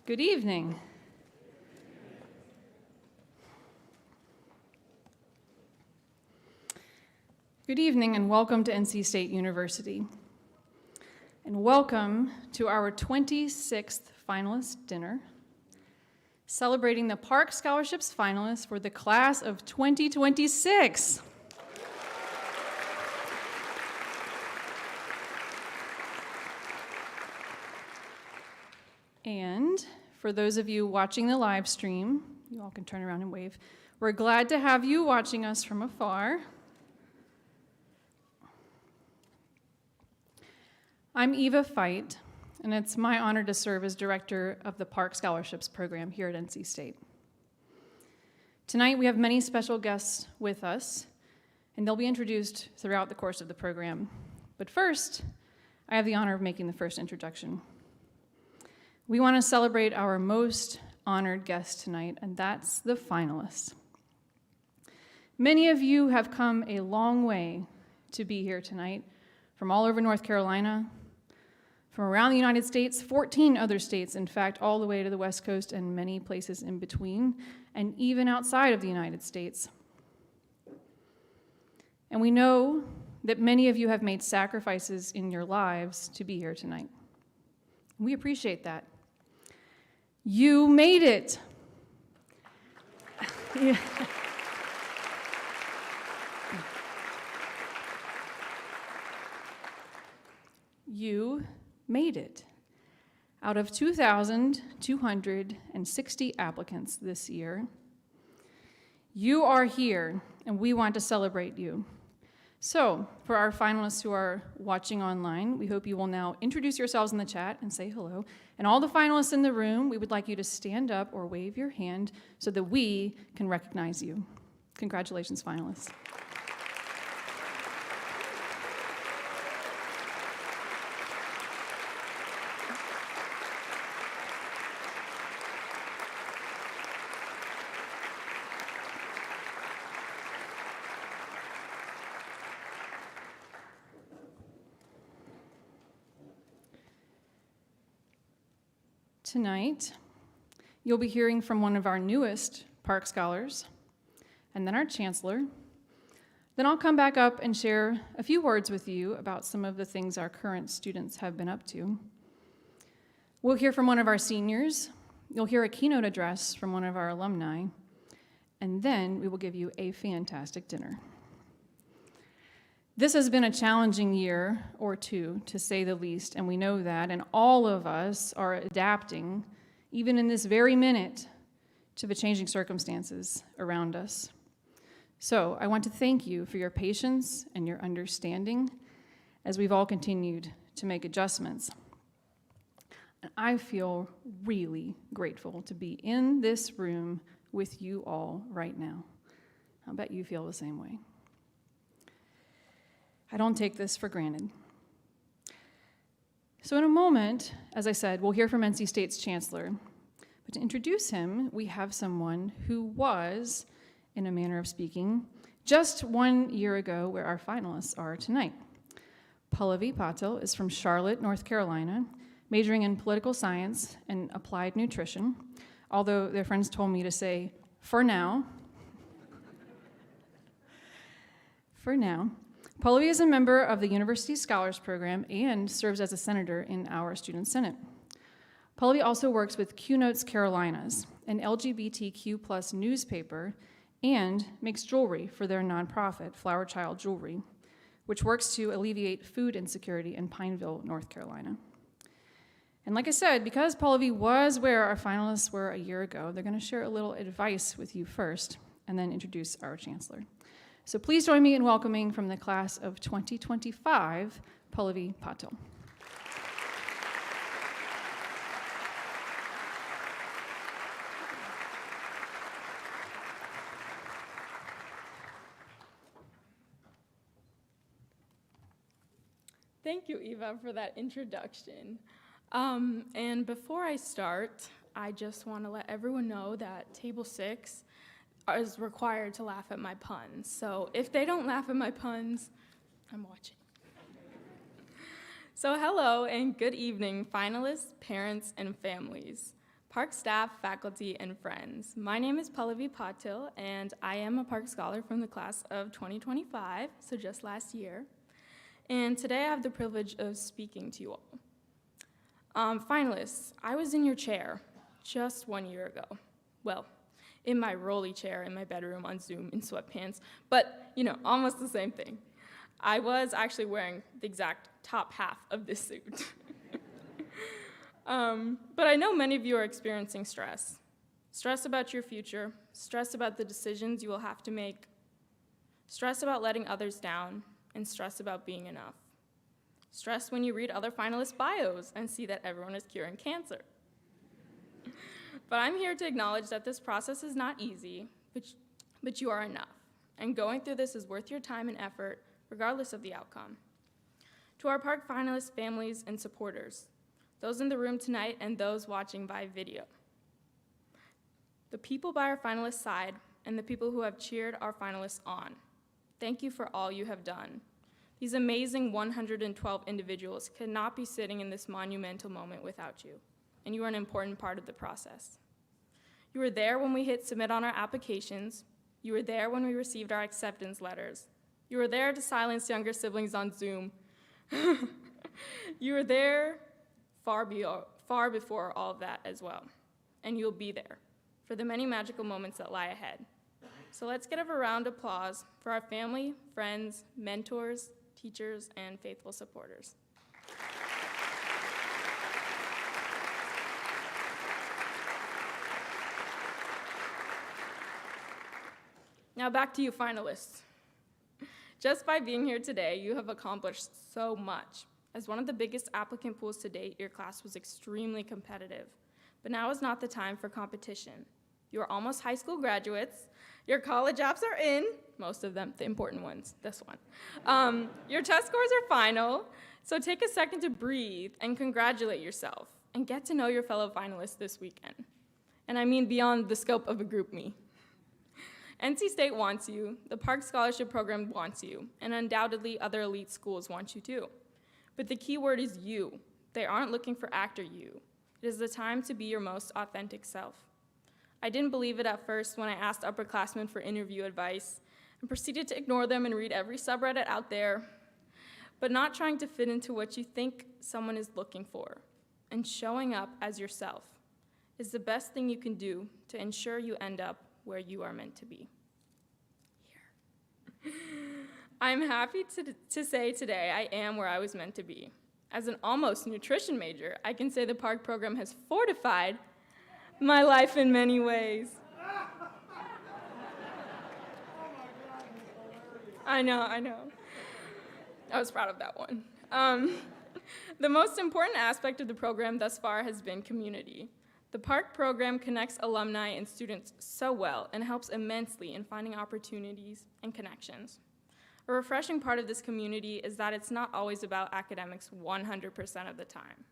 Good evening. Good evening and welcome to NC State University. And welcome to our 26th finalist dinner, celebrating the Park Scholarships finalists for the class of 2026. And for those of you watching the live stream, you all can turn around and wave. We're glad to have you watching us from afar. I'm Eva Feit, and it's my honor to serve as director of the Park Scholarships program here at NC State. Tonight we have many special guests with us, and they'll be introduced throughout the course of the program. But first, I have the honor of making the first introduction. We want to celebrate our most honored guest tonight, and that's the finalists. Many of you have come a long way to be here tonight, from all over North Carolina, from around the United States, 14 other states, in fact, all the way to the West Coast and many places in between, and even outside of the United States. And we know that many of you have made sacrifices in your lives to be here tonight. We appreciate that. You made it. Yeah. You made it. Out of 2,260 applicants this year, you are here, and we want to celebrate you. So, for our finalists who are watching online, we hope you will now introduce yourselves in the chat and say hello. And all the finalists in the room, we would like you to stand up or wave your hand so that we can recognize you. Congratulations, finalists. Tonight, you'll be hearing from one of our newest Park Scholars, and then our Chancellor. Then I'll come back up and share a few words with you about some of the things our current students have been up to. We'll hear from one of our seniors. You'll hear a keynote address from one of our alumni, and then we will give you a fantastic dinner. This has been a challenging year or two, to say the least, and we know that, and all of us are adapting, even in this very minute, to the changing circumstances around us. So I want to thank you for your patience and your understanding as we've all continued to make adjustments. And I feel really grateful to be in this room with you all right now. I bet you feel the same way. I don't take this for granted. So in a moment, as I said, we'll hear from NC State's Chancellor. But to introduce him, we have someone who was, in a manner of speaking, just 1 year ago where our finalists are tonight. Pallavi Patil is from Charlotte, North Carolina, majoring in political science and applied nutrition, although their friends told me to say, for now. For now. Pallavi is a member of the University Scholars Program and serves as a senator in our Student Senate. Pallavi also works with Q Notes Carolinas, an LGBTQ+ newspaper, and makes jewelry for their nonprofit, Flower Child Jewelry, which works to alleviate food insecurity in Pineville, North Carolina. And like I said, because Pallavi was where our finalists were a year ago, they're going to share a little advice with you first, and then introduce our Chancellor. So please join me in welcoming from the class of 2025, Pallavi Patil. Thank you, Eva, for that introduction. And before I start, I just want to let everyone know that Table 6 is required to laugh at my puns. So if they don't laugh at my puns, I'm watching. So hello and good evening, finalists, parents, and families. Park staff, faculty, and friends. My name is Pallavi Patil, and I am a Park Scholar from the class of 2025, so just last year. And today I have the privilege of speaking to you all. Finalists, I was in your chair just 1 year ago. Well, in my rolly chair in my bedroom on Zoom in sweatpants, but almost the same thing. I was actually wearing the exact top half of this suit. But I know many of you are experiencing stress. Stress about your future, stress about the decisions you will have to make, stress about letting others down, and stress about being enough. Stress when you read other finalists' bios and see that everyone is curing cancer. But I'm here to acknowledge that this process is not easy, but you are enough. And going through this is worth your time and effort, regardless of the outcome. To our Park finalists, families, and supporters, those in the room tonight and those watching by video, the people by our finalists' side, and the people who have cheered our finalists on, thank you for all you have done. These amazing 112 individuals could not be sitting in this monumental moment without you, and you are an important part of the process. You were there when we hit submit on our applications. You were there when we received our acceptance letters. You were there to silence younger siblings on Zoom. You were there far before all of that as well, and you'll be there for the many magical moments that lie ahead. So let's give a round of applause for our family, friends, mentors, teachers, and faithful supporters. Now back to you finalists. Just by being here today, you have accomplished so much. As one of the biggest applicant pools to date, your class was extremely competitive. But now is not the time for competition. You are almost high school graduates. Your college apps are in, most of them, the important ones, this one. Your test scores are final, so take a second to breathe and congratulate yourself and get to know your fellow finalists this weekend. And I mean beyond the scope of a group me. NC State wants you, the Park Scholarship Program wants you, and undoubtedly other elite schools want you too. But the key word is you. They aren't looking for actor you. It is the time to be your most authentic self. I didn't believe it at first when I asked upperclassmen for interview advice and proceeded to ignore them and read every subreddit out there. But not trying to fit into what you think someone is looking for and showing up as yourself is the best thing you can do to ensure you end up where you are meant to be. Here. I'm happy to say today I am where I was meant to be. As an almost nutrition major, I can say the Park program has fortified my life in many ways. I know. I was proud of that one. The most important aspect of the program thus far has been community. The Park program connects alumni and students so well and helps immensely in finding opportunities and connections. A refreshing part of this community is that it's not always about academics 100% of the time.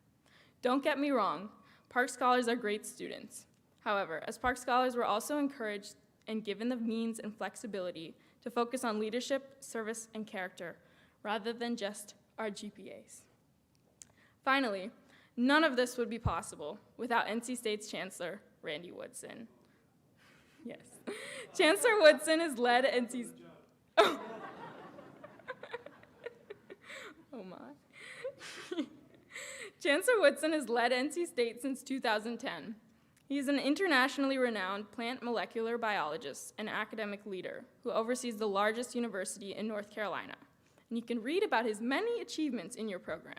Don't get me wrong, Park Scholars are great students. However, as Park Scholars, we're also encouraged and given the means and flexibility to focus on leadership, service, and character, rather than just our GPAs. Finally, none of this would be possible without NC State's Chancellor, Randy Woodson. Yes. Chancellor Woodson has led NC's... Oh my. Chancellor Woodson has led NC State since 2010. He is an internationally renowned plant molecular biologist and academic leader who oversees the largest university in North Carolina. And you can read about his many achievements in your program.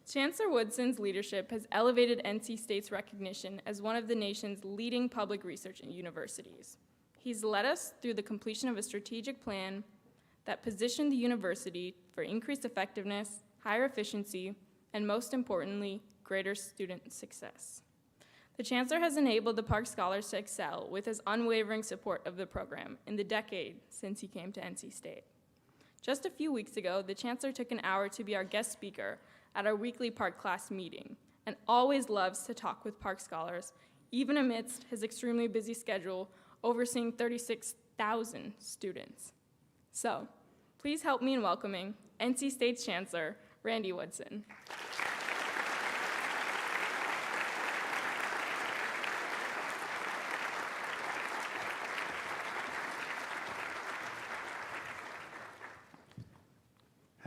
Chancellor Woodson's leadership has elevated NC State's recognition as one of the nation's leading public research universities. He's led us through the completion of a strategic plan that positioned the university for increased effectiveness, higher efficiency, and most importantly, greater student success. The Chancellor has enabled the Park Scholars to excel with his unwavering support of the program in the decade since he came to NC State. Just a few weeks ago, the Chancellor took an hour to be our guest speaker at our weekly Park class meeting and always loves to talk with Park Scholars, even amidst his extremely busy schedule overseeing 36,000 students. So, please help me in welcoming NC State's Chancellor, Randy Woodson.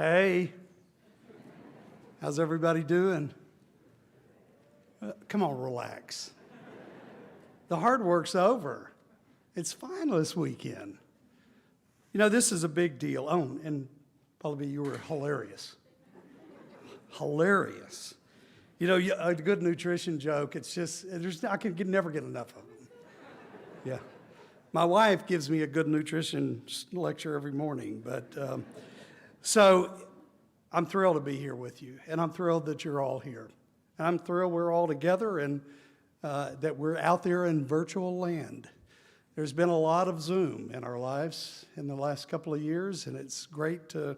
Hey, how's everybody doing? Come on, relax. The hard work's over. It's finalist weekend. You know, this is a big deal. Oh, and probably you were hilarious. Hilarious. You know, a good nutrition joke, it's just, I can never get enough of them. Yeah. My wife gives me a good nutrition lecture every morning, but so I'm thrilled to be here with you, and I'm thrilled that you're all here. And I'm thrilled we're all together and that we're out there in virtual land. There's been a lot of Zoom in our lives in the last couple of years, and it's great to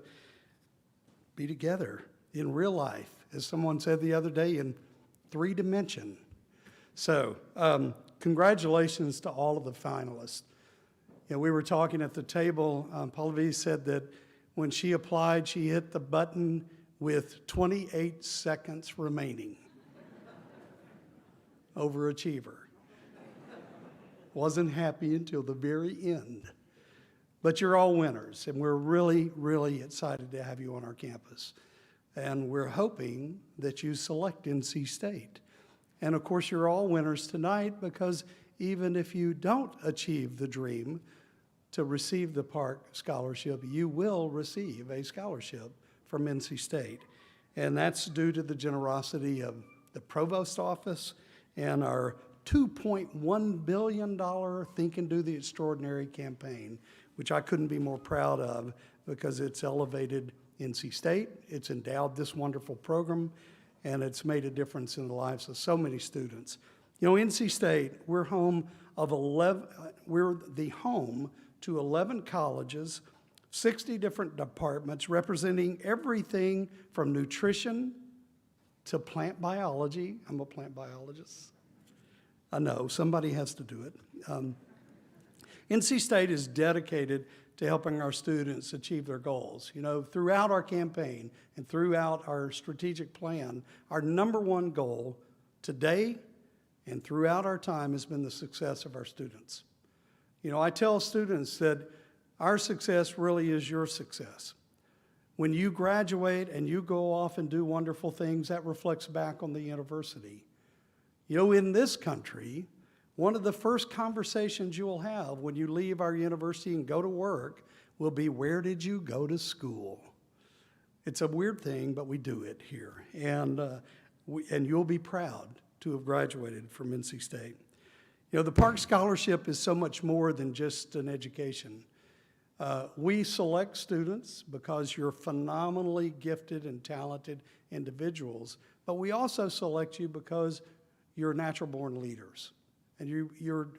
be together in real life, as someone said the other day, in 3D. So congratulations to all of the finalists. You know, we were talking at the table, Pallavi said that when she applied, she hit the button with 28 seconds remaining. Overachiever. Wasn't happy until the very end. But you're all winners, and we're really, really excited to have you on our campus. And we're hoping that you select NC State. And of course, you're all winners tonight, because even if you don't achieve the dream to receive the Park Scholarship, you will receive a scholarship from NC State. And that's due to the generosity of the Provost Office and our $2.1 billion Think and Do the Extraordinary campaign, which I couldn't be more proud of, because it's elevated NC State, it's endowed this wonderful program, and it's made a difference in the lives of so many students. You know, NC State, we're the home to 11 colleges, 60 different departments representing everything from nutrition to plant biology. I'm a plant biologist. I know, somebody has to do it. NC State is dedicated to helping our students achieve their goals. You know, throughout our campaign and throughout our strategic plan, our number one goal today and throughout our time has been the success of our students. You know, I tell students that our success really is your success. When you graduate and you go off and do wonderful things, that reflects back on the university. You know, in this country, one of the first conversations you will have when you leave our university and go to work will be, where did you go to school? It's a weird thing, but we do it here. And you'll be proud to have graduated from NC State. You know, the Park Scholarship is so much more than just an education. We select students because you're phenomenally gifted and talented individuals, but we also select you because you're natural-born leaders. And you're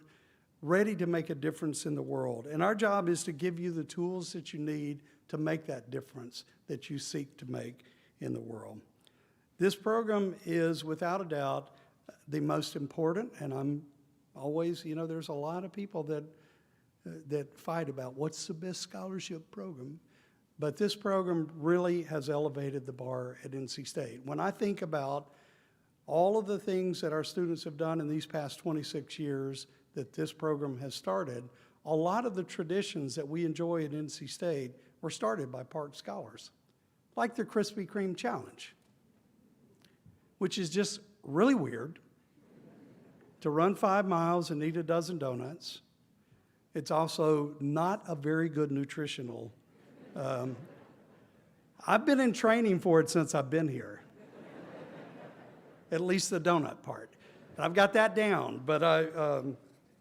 ready to make a difference in the world. And our job is to give you the tools that you need to make that difference that you seek to make in the world. This program is, without a doubt, the most important, and I'm always, you know, there's a lot of people that fight about what's the best scholarship program, but this program really has elevated the bar at NC State. When I think about all of the things that our students have done in these past 26 years that this program has started, a lot of the traditions that we enjoy at NC State were started by Park Scholars, like the Krispy Kreme Challenge, which is just really weird, to run 5 miles and eat a dozen donuts. It's also not a very good nutritional. I've been in training for it since I've been here. At least the donut part. I've got that down, but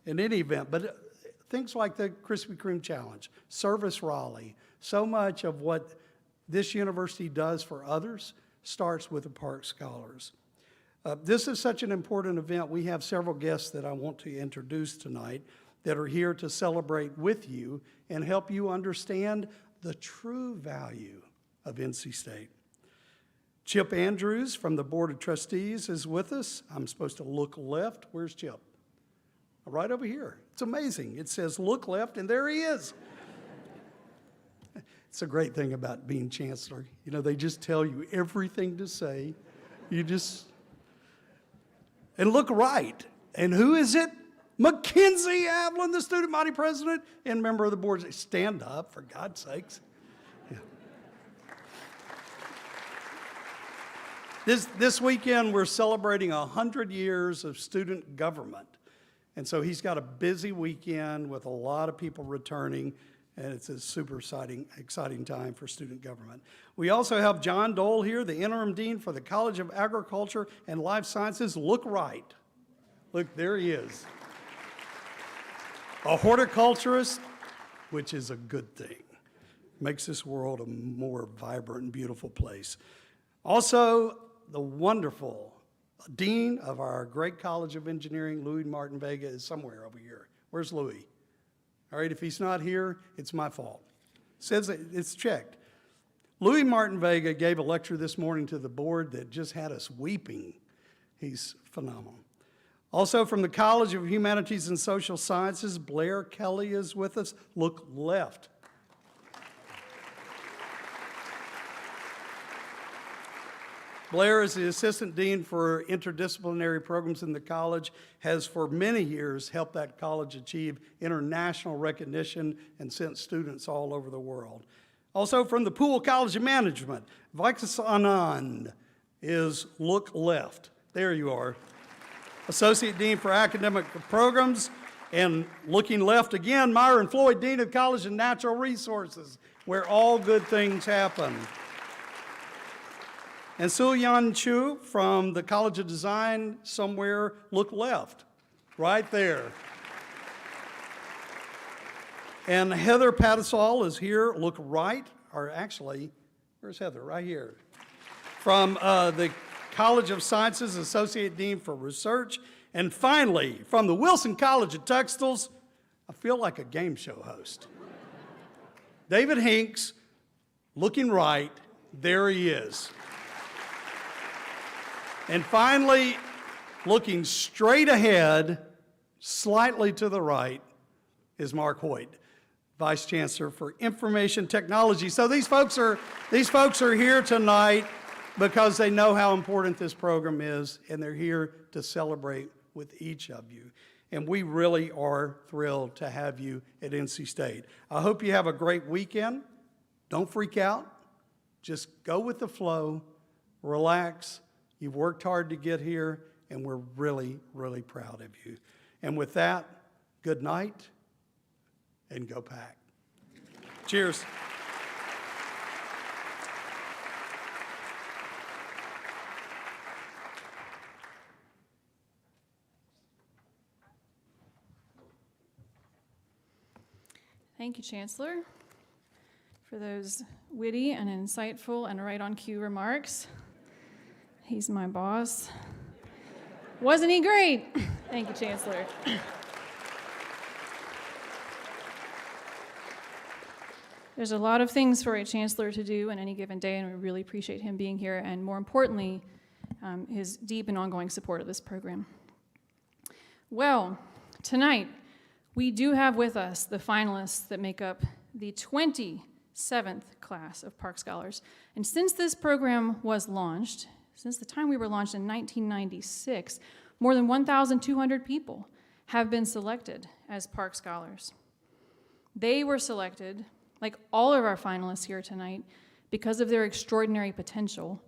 in any event, but things like the Krispy Kreme Challenge, Service Raleigh, so much of what this university does for others starts with the Park Scholars. This is such an important event. We have several guests that I want to introduce tonight that are here to celebrate with you and help you understand the true value of NC State. Chip Andrews from the Board of Trustees is with us. I'm supposed to look left. Where's Chip? Right over here. It's amazing. It says look left, and there he is. It's a great thing about being chancellor. You know, they just tell you everything to say. You just, and look right. And who is it? Mackenzie Avalon, the student body president and member of the board. Stand up, for God's sakes. Yeah. This weekend, we're celebrating 100 years of student government. And so he's got a busy weekend with a lot of people returning, and it's a super exciting time for student government. We also have John Dole here, the interim dean for the College of Agriculture and Life Sciences. Look right. Look, there he is. A horticulturist, which is a good thing. Makes this world a more vibrant and beautiful place. Also, the wonderful dean of our great College of Engineering, Louis Martin Vega, is somewhere over here. Where's Louis? All right, if he's not here, it's my fault. Says it's checked. Louis Martin Vega gave a lecture this morning to the board that just had us weeping. He's phenomenal. Also from the College of Humanities and Social Sciences, Blair Kelly is with us. Look left. Blair is the Assistant Dean for Interdisciplinary Programs in the college, has for many years helped that college achieve international recognition and sent students all over the world. Also from the Poole College of Management, Vikas Anand is look left. There you are. Associate Dean for Academic Programs, and looking left again, Myron Floyd, Dean of the College of Natural Resources, where all good things happen. And Su-Yan Chu from the College of Design, somewhere, look left, right there. And Heather Patisal is here, look right, or actually, where's Heather? Right here. From the College of Sciences, Associate Dean for Research. And finally, from the Wilson College of Textiles, I feel like a game show host. David Hinks, looking right, there he is. And finally, looking straight ahead, slightly to the right, is Mark Hoyt, Vice Chancellor for Information Technology. So these folks are here tonight because they know how important this program is, and they're here to celebrate with each of you. And we really are thrilled to have you at NC State. I hope you have a great weekend. Don't freak out. Just go with the flow, relax. You've worked hard to get here, and we're really, really proud of you. And with that, good night, and go Pack. Cheers. Thank you, Chancellor, for those witty and insightful and right on cue remarks. He's my boss. Wasn't he great? Thank you, Chancellor. There's a lot of things for a chancellor to do in any given day, and we really appreciate him being here, and more importantly, his deep and ongoing support of this program. Well, tonight, we do have with us the finalists that make up the 27th class of Park Scholars. And since this program was launched, since the time we were launched in 1996, more than 1,200 people have been selected as Park Scholars. They were selected, like all of our finalists here tonight, because of their extraordinary potential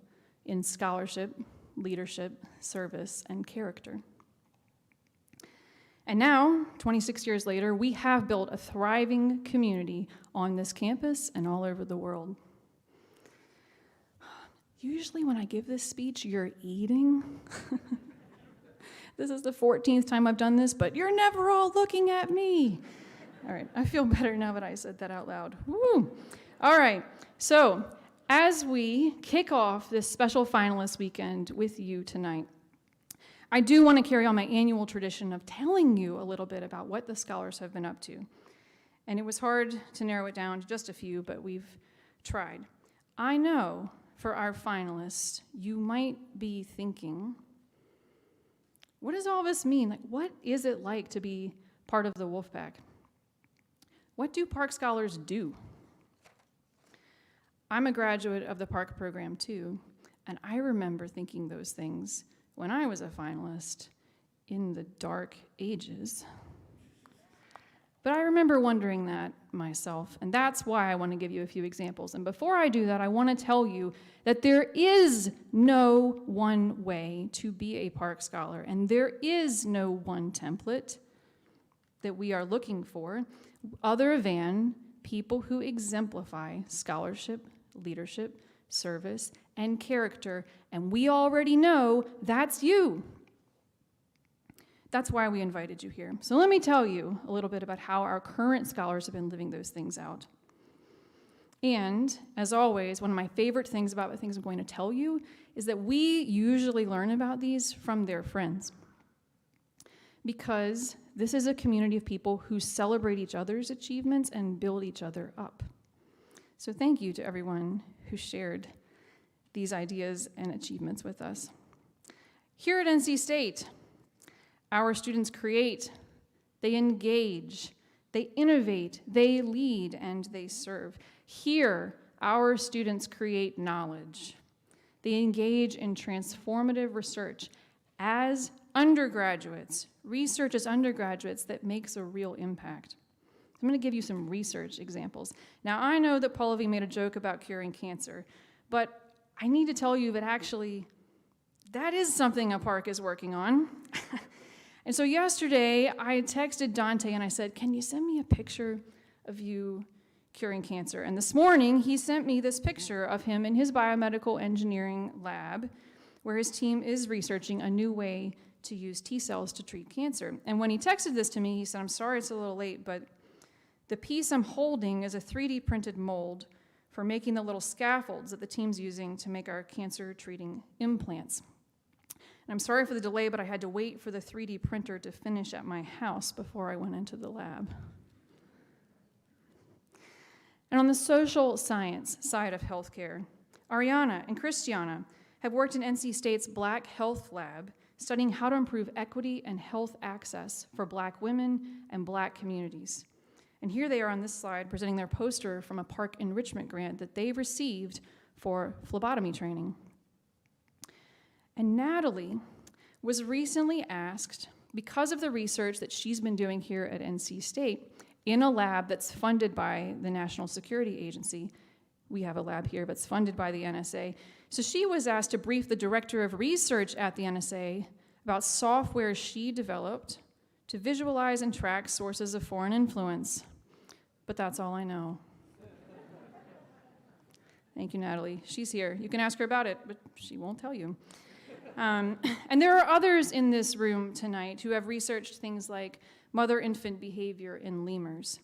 in scholarship, leadership, service, and character. And now, 26 years later, we have built a thriving community on this campus and all over the world. Usually when I give this speech, you're eating. This is the 14th time I've done this, but you're never all looking at me. All right, I feel better now that I said that out loud. Woo! All right, so as we kick off this special finalist weekend with you tonight, I do want to carry on my annual tradition of telling you a little bit about what the scholars have been up to. And it was hard to narrow it down to just a few, but we've tried. I know for our finalists, you might be thinking, what does all this mean? Like, what is it like to be part of the Wolfpack? What do Park Scholars do? I'm a graduate of the Park program too, and I remember thinking those things when I was a finalist in the dark ages. But I remember wondering that myself, and that's why I want to give you a few examples. And before I do that, I want to tell you that there is no one way to be a Park Scholar, and there is no one template that we are looking for other than people who exemplify scholarship, leadership, service, and character. And we already know that's you. That's why we invited you here. So let me tell you a little bit about how our current scholars have been living those things out. And, as always, one of my favorite things about the things I'm going to tell you is that we usually learn about these from their friends. Because this is a community of people who celebrate each other's achievements and build each other up. So thank you to everyone who shared these ideas and achievements with us. Here at NC State, our students create, they engage, they innovate, they lead, and they serve. Here, our students create knowledge. They engage in transformative research as undergraduates, research as undergraduates that makes a real impact. I'm going to give you some research examples. Now, I know that Pallavi made a joke about curing cancer, but I need to tell you that actually that is something a park is working on. And so yesterday, I texted Dante and I said, can you send me a picture of you curing cancer? And this morning, he sent me this picture of him in his biomedical engineering lab, where his team is researching a new way to use T cells to treat cancer. And when he texted this to me, he said, I'm sorry it's a little late, but the piece I'm holding is a 3D printed mold for making the little scaffolds that the team's using to make our cancer treating implants. And I'm sorry for the delay, but I had to wait for the 3D printer to finish at my house before I went into the lab. And on the social science side of healthcare, Ariana and Christiana have worked in NC State's Black Health Lab, studying how to improve equity and health access for Black women and Black communities. And here they are on this slide presenting their poster from a park enrichment grant that they received for phlebotomy training. And Natalie was recently asked, because of the research that she's been doing here at NC State, in a lab that's funded by the National Security Agency. We have a lab here that's funded by the NSA. So she was asked to brief the director of research at the NSA about software she developed to visualize and track sources of foreign influence. But that's all I know. Thank you, Natalie. She's here. You can ask her about it, but she won't tell you. And there are others in this room tonight who have researched things like mother-infant behavior in lemurs,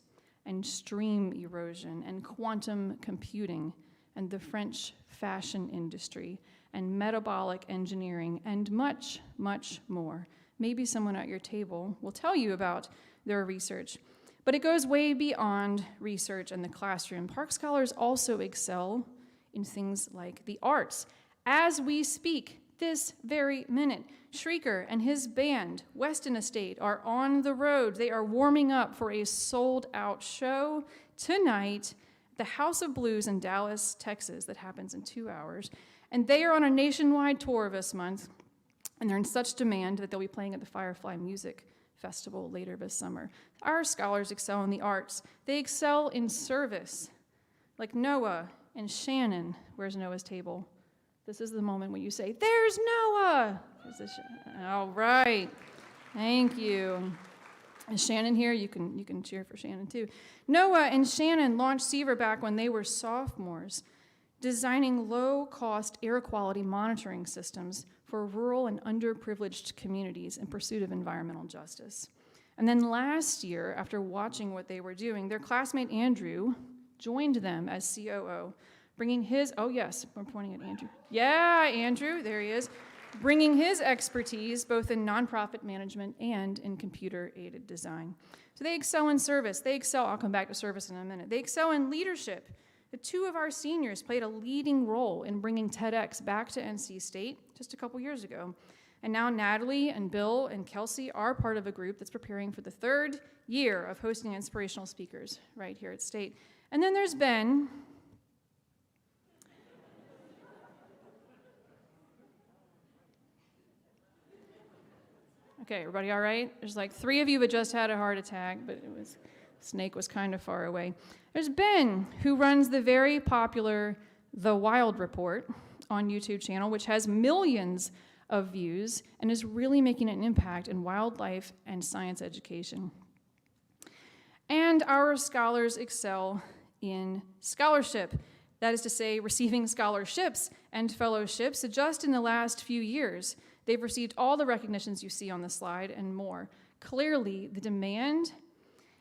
and stream erosion, and quantum computing, and the French fashion industry, and metabolic engineering, and much, much more. Maybe someone at your table will tell you about their research. But it goes way beyond research and the classroom. Park Scholars also excel in things like the arts. As we speak, this very minute, Shrieker and his band, Weston Estate, are on the road. They are warming up for a sold-out show tonight at the House of Blues in Dallas, Texas, that happens in 2 hours. And they are on a nationwide tour this month, and they're in such demand that they'll be playing at the Firefly Music Festival later this summer. Our scholars excel in the arts. They excel in service, like Noah and Shannon. Where's Noah's table? This is the moment when you say, there's Noah! All right, thank you. Is Shannon here? You can cheer for Shannon too. Noah and Shannon launched Seaver back when they were sophomores, designing low-cost air quality monitoring systems for rural and underprivileged communities in pursuit of environmental justice. And then last year, after watching what they were doing, their classmate Andrew joined them as COO, bringing his, oh yes, we're pointing at Andrew. Yeah, Andrew, there he is. Bringing his expertise both in nonprofit management and in computer-aided design. So they excel in service. They excel, I'll come back to service in a minute. They excel in leadership. The two of our seniors played a leading role in bringing TEDx back to NC State just a couple years ago. And now Natalie and Bill and Kelsey are part of a group that's preparing for the 3rd year of hosting inspirational speakers right here at State. And then there's Ben. Okay, everybody all right? There's like 3 of you that just had a heart attack, but it was Snake was kind of far away. There's Ben, who runs the very popular The Wild Report on YouTube channel, which has millions of views and is really making an impact in wildlife and science education. And our scholars excel in scholarship. That is to say, receiving scholarships and fellowships. So just in the last few years, they've received all the recognitions you see on the slide and more. Clearly, the demand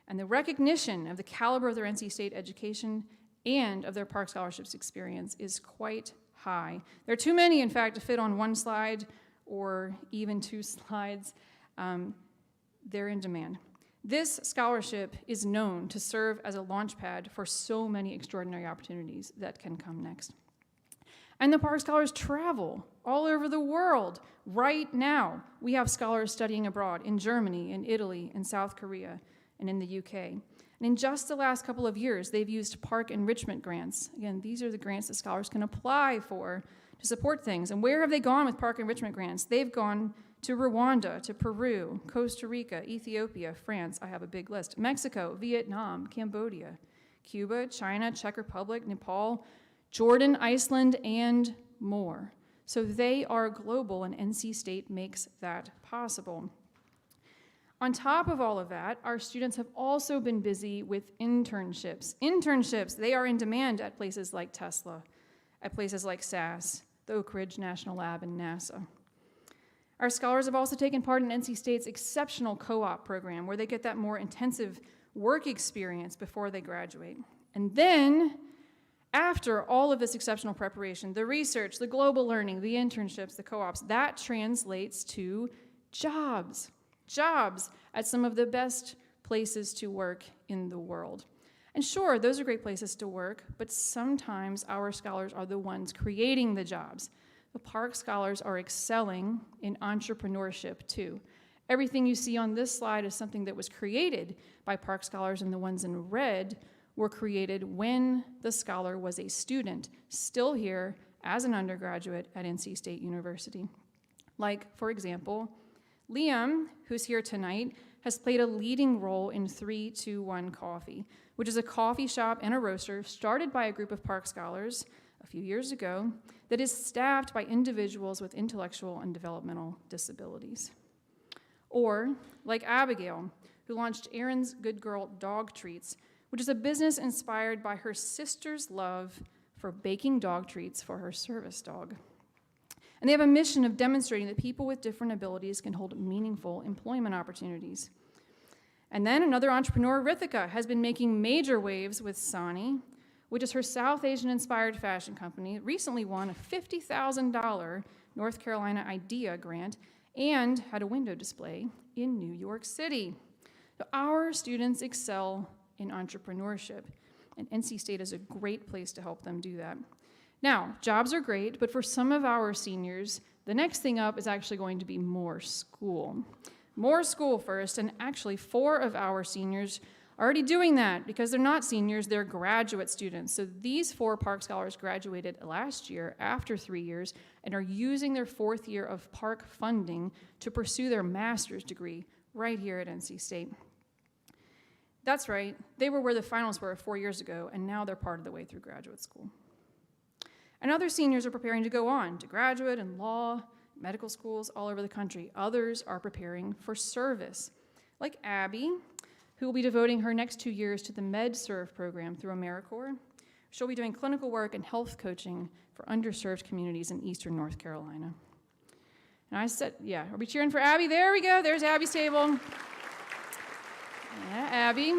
and the recognition of the caliber of their NC State education and of their Park Scholarships experience is quite high. There are too many, in fact, to fit on one slide or even two slides. They're in demand. This scholarship is known to serve as a launch pad for so many extraordinary opportunities that can come next. And the Park Scholars travel all over the world. Right now, we have scholars studying abroad in Germany, in Italy, in South Korea, and in the UK. And in just the last couple of years, they've used Park Enrichment Grants. Again, these are the grants that scholars can apply for to support things. And where have they gone with Park Enrichment Grants? They've gone to Rwanda, to Peru, Costa Rica, Ethiopia, France, I have a big list, Mexico, Vietnam, Cambodia, Cuba, China, Czech Republic, Nepal, Jordan, Iceland, and more. So they are global, and NC State makes that possible. On top of all of that, our students have also been busy with internships. Internships, they are in demand at places like Tesla, at places like SAS, the Oak Ridge National Lab, and NASA. Our scholars have also taken part in NC State's exceptional co-op program, where they get that more intensive work experience before they graduate. And then, after all of this exceptional preparation, the research, the global learning, the internships, the co-ops, that translates to jobs. Jobs at some of the best places to work in the world. And sure, those are great places to work, but sometimes our scholars are the ones creating the jobs. The Park Scholars are excelling in entrepreneurship too. Everything you see on this slide is something that was created by Park Scholars, and the ones in red were created when the scholar was a student, still here as an undergraduate at NC State University. Like, for example, Liam, who's here tonight, has played a leading role in 321 Coffee, which is a coffee shop and a roaster started by a group of Park Scholars a few years ago that is staffed by individuals with intellectual and developmental disabilities. Or, like Abigail, who launched Erin's Good Girl Dog Treats, which is a business inspired by her sister's love for baking dog treats for her service dog. And they have a mission of demonstrating that people with different abilities can hold meaningful employment opportunities. And then another entrepreneur, Rithika, has been making major waves with Sani, which is her South Asian-inspired fashion company, recently won a $50,000 North Carolina IDEA grant and had a window display in New York City. So our students excel in entrepreneurship, and NC State is a great place to help them do that. Now, jobs are great, but for some of our seniors, the next thing up is actually going to be more school. More school first, and actually 4 of our seniors are already doing that because they're not seniors, they're graduate students. So these 4 Park Scholars graduated last year after 3 years and are using their 4th year of Park funding to pursue their master's degree right here at NC State. That's right, they were where the finals were 4 years ago, and now they're part of the way through graduate school. And other seniors are preparing to go on to graduate and law, medical schools all over the country. Others are preparing for service, like Abby, who will be devoting her next 2 years to the MedServe program through AmeriCorps. She'll be doing clinical work and health coaching for underserved communities in eastern North Carolina. And I said, yeah, are we cheering for Abby? There we go, there's Abby's table. Yeah, Abby.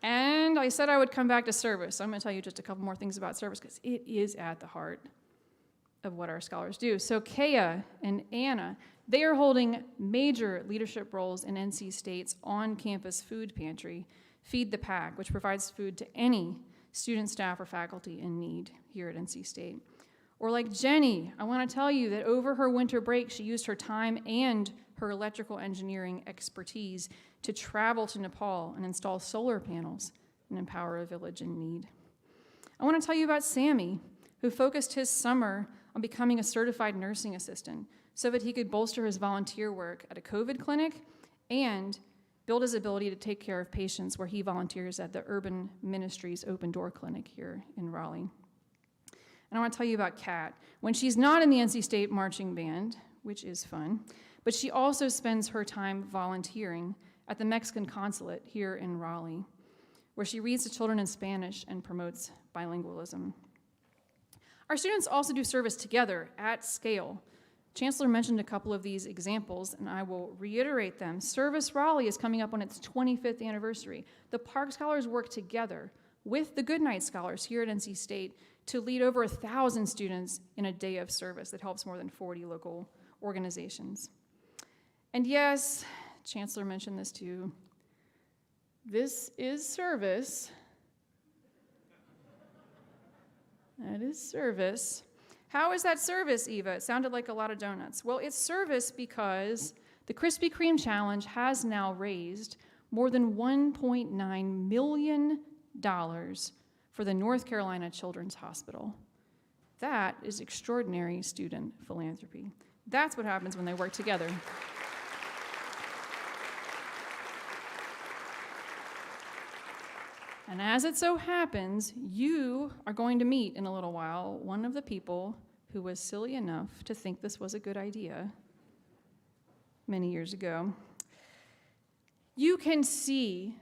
And I said I would come back to service. So I'm going to tell you just a couple more things about service because it is at the heart of what our scholars do. So Kaya and Anna, they are holding major leadership roles in NC State's on-campus food pantry, Feed the Pack, which provides food to any student, staff, or faculty in need here at NC State. Or like Jenny, I want to tell you that over her winter break, she used her time and her electrical engineering expertise to travel to Nepal and install solar panels and empower a village in need. I want to tell you about Sammy, who focused his summer on becoming a certified nursing assistant so that he could bolster his volunteer work at a COVID clinic and build his ability to take care of patients where he volunteers at the Urban Ministries Open Door Clinic here in Raleigh. And I want to tell you about Kat. When she's not in the NC State Marching Band, which is fun, but she also spends her time volunteering at the Mexican Consulate here in Raleigh, where she reads to children in Spanish and promotes bilingualism. Our students also do service together at scale. Chancellor mentioned a couple of these examples, and I will reiterate them. Service Raleigh is coming up on its 25th anniversary. The Park Scholars work together with the Goodnight Scholars here at NC State to lead over 1,000 students in a day of service that helps more than 40 local organizations. And yes, Chancellor mentioned this too. This is service. That is service. How is that service, Eva? It sounded like a lot of donuts. Well, it's service because the Krispy Kreme Challenge has now raised more than $1.9 million for the North Carolina Children's Hospital. That is extraordinary student philanthropy. That's what happens when they work together. And as it so happens, you are going to meet in a little while one of the people who was silly enough to think this was a good idea many years ago. You can see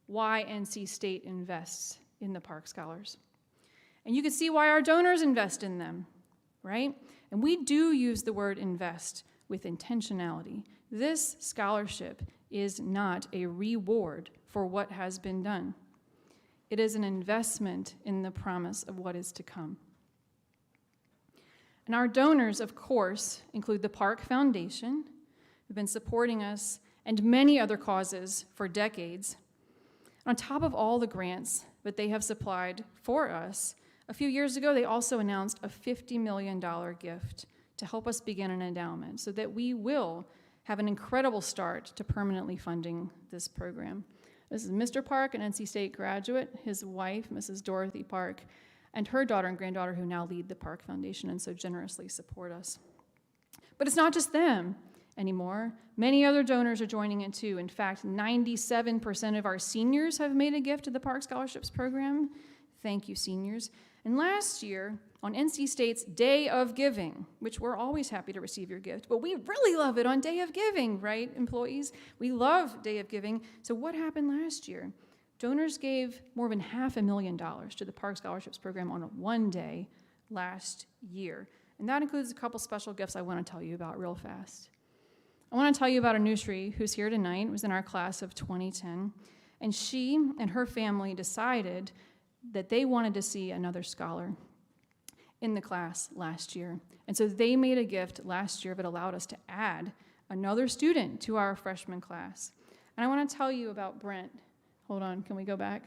why NC State invests in the Park Scholars. And you can see why our donors invest in them, right? And we do use the word invest with intentionality. This scholarship is not a reward for what has been done. It is an investment in the promise of what is to come. And our donors, of course, include the Park Foundation, who've been supporting us, and many other causes for decades. On top of all the grants that they have supplied for us, a few years ago, they also announced a $50 million gift to help us begin an endowment so that we will have an incredible start to permanently funding this program. This is Mr. Park, an NC State graduate, his wife, Mrs. Dorothy Park, and her daughter and granddaughter who now lead the Park Foundation and so generously support us. But it's not just them anymore. Many other donors are joining in too. In fact, 97% of our seniors have made a gift to the Park Scholarships program. Thank you, seniors. And last year, on NC State's Day of Giving, which we're always happy to receive your gift, but we really love it on Day of Giving, right, employees? We love Day of Giving. So what happened last year? Donors gave more than $500,000 to the Park Scholarships program on one day last year. And that includes a couple special gifts I want to tell you about real fast. I want to tell you about Anushree, who's here tonight, was in our class of 2010, and she and her family decided that they wanted to see another scholar in the class last year. And so they made a gift last year that allowed us to add another student to our freshman class. And I want to tell you about Brent. Hold on, can we go back?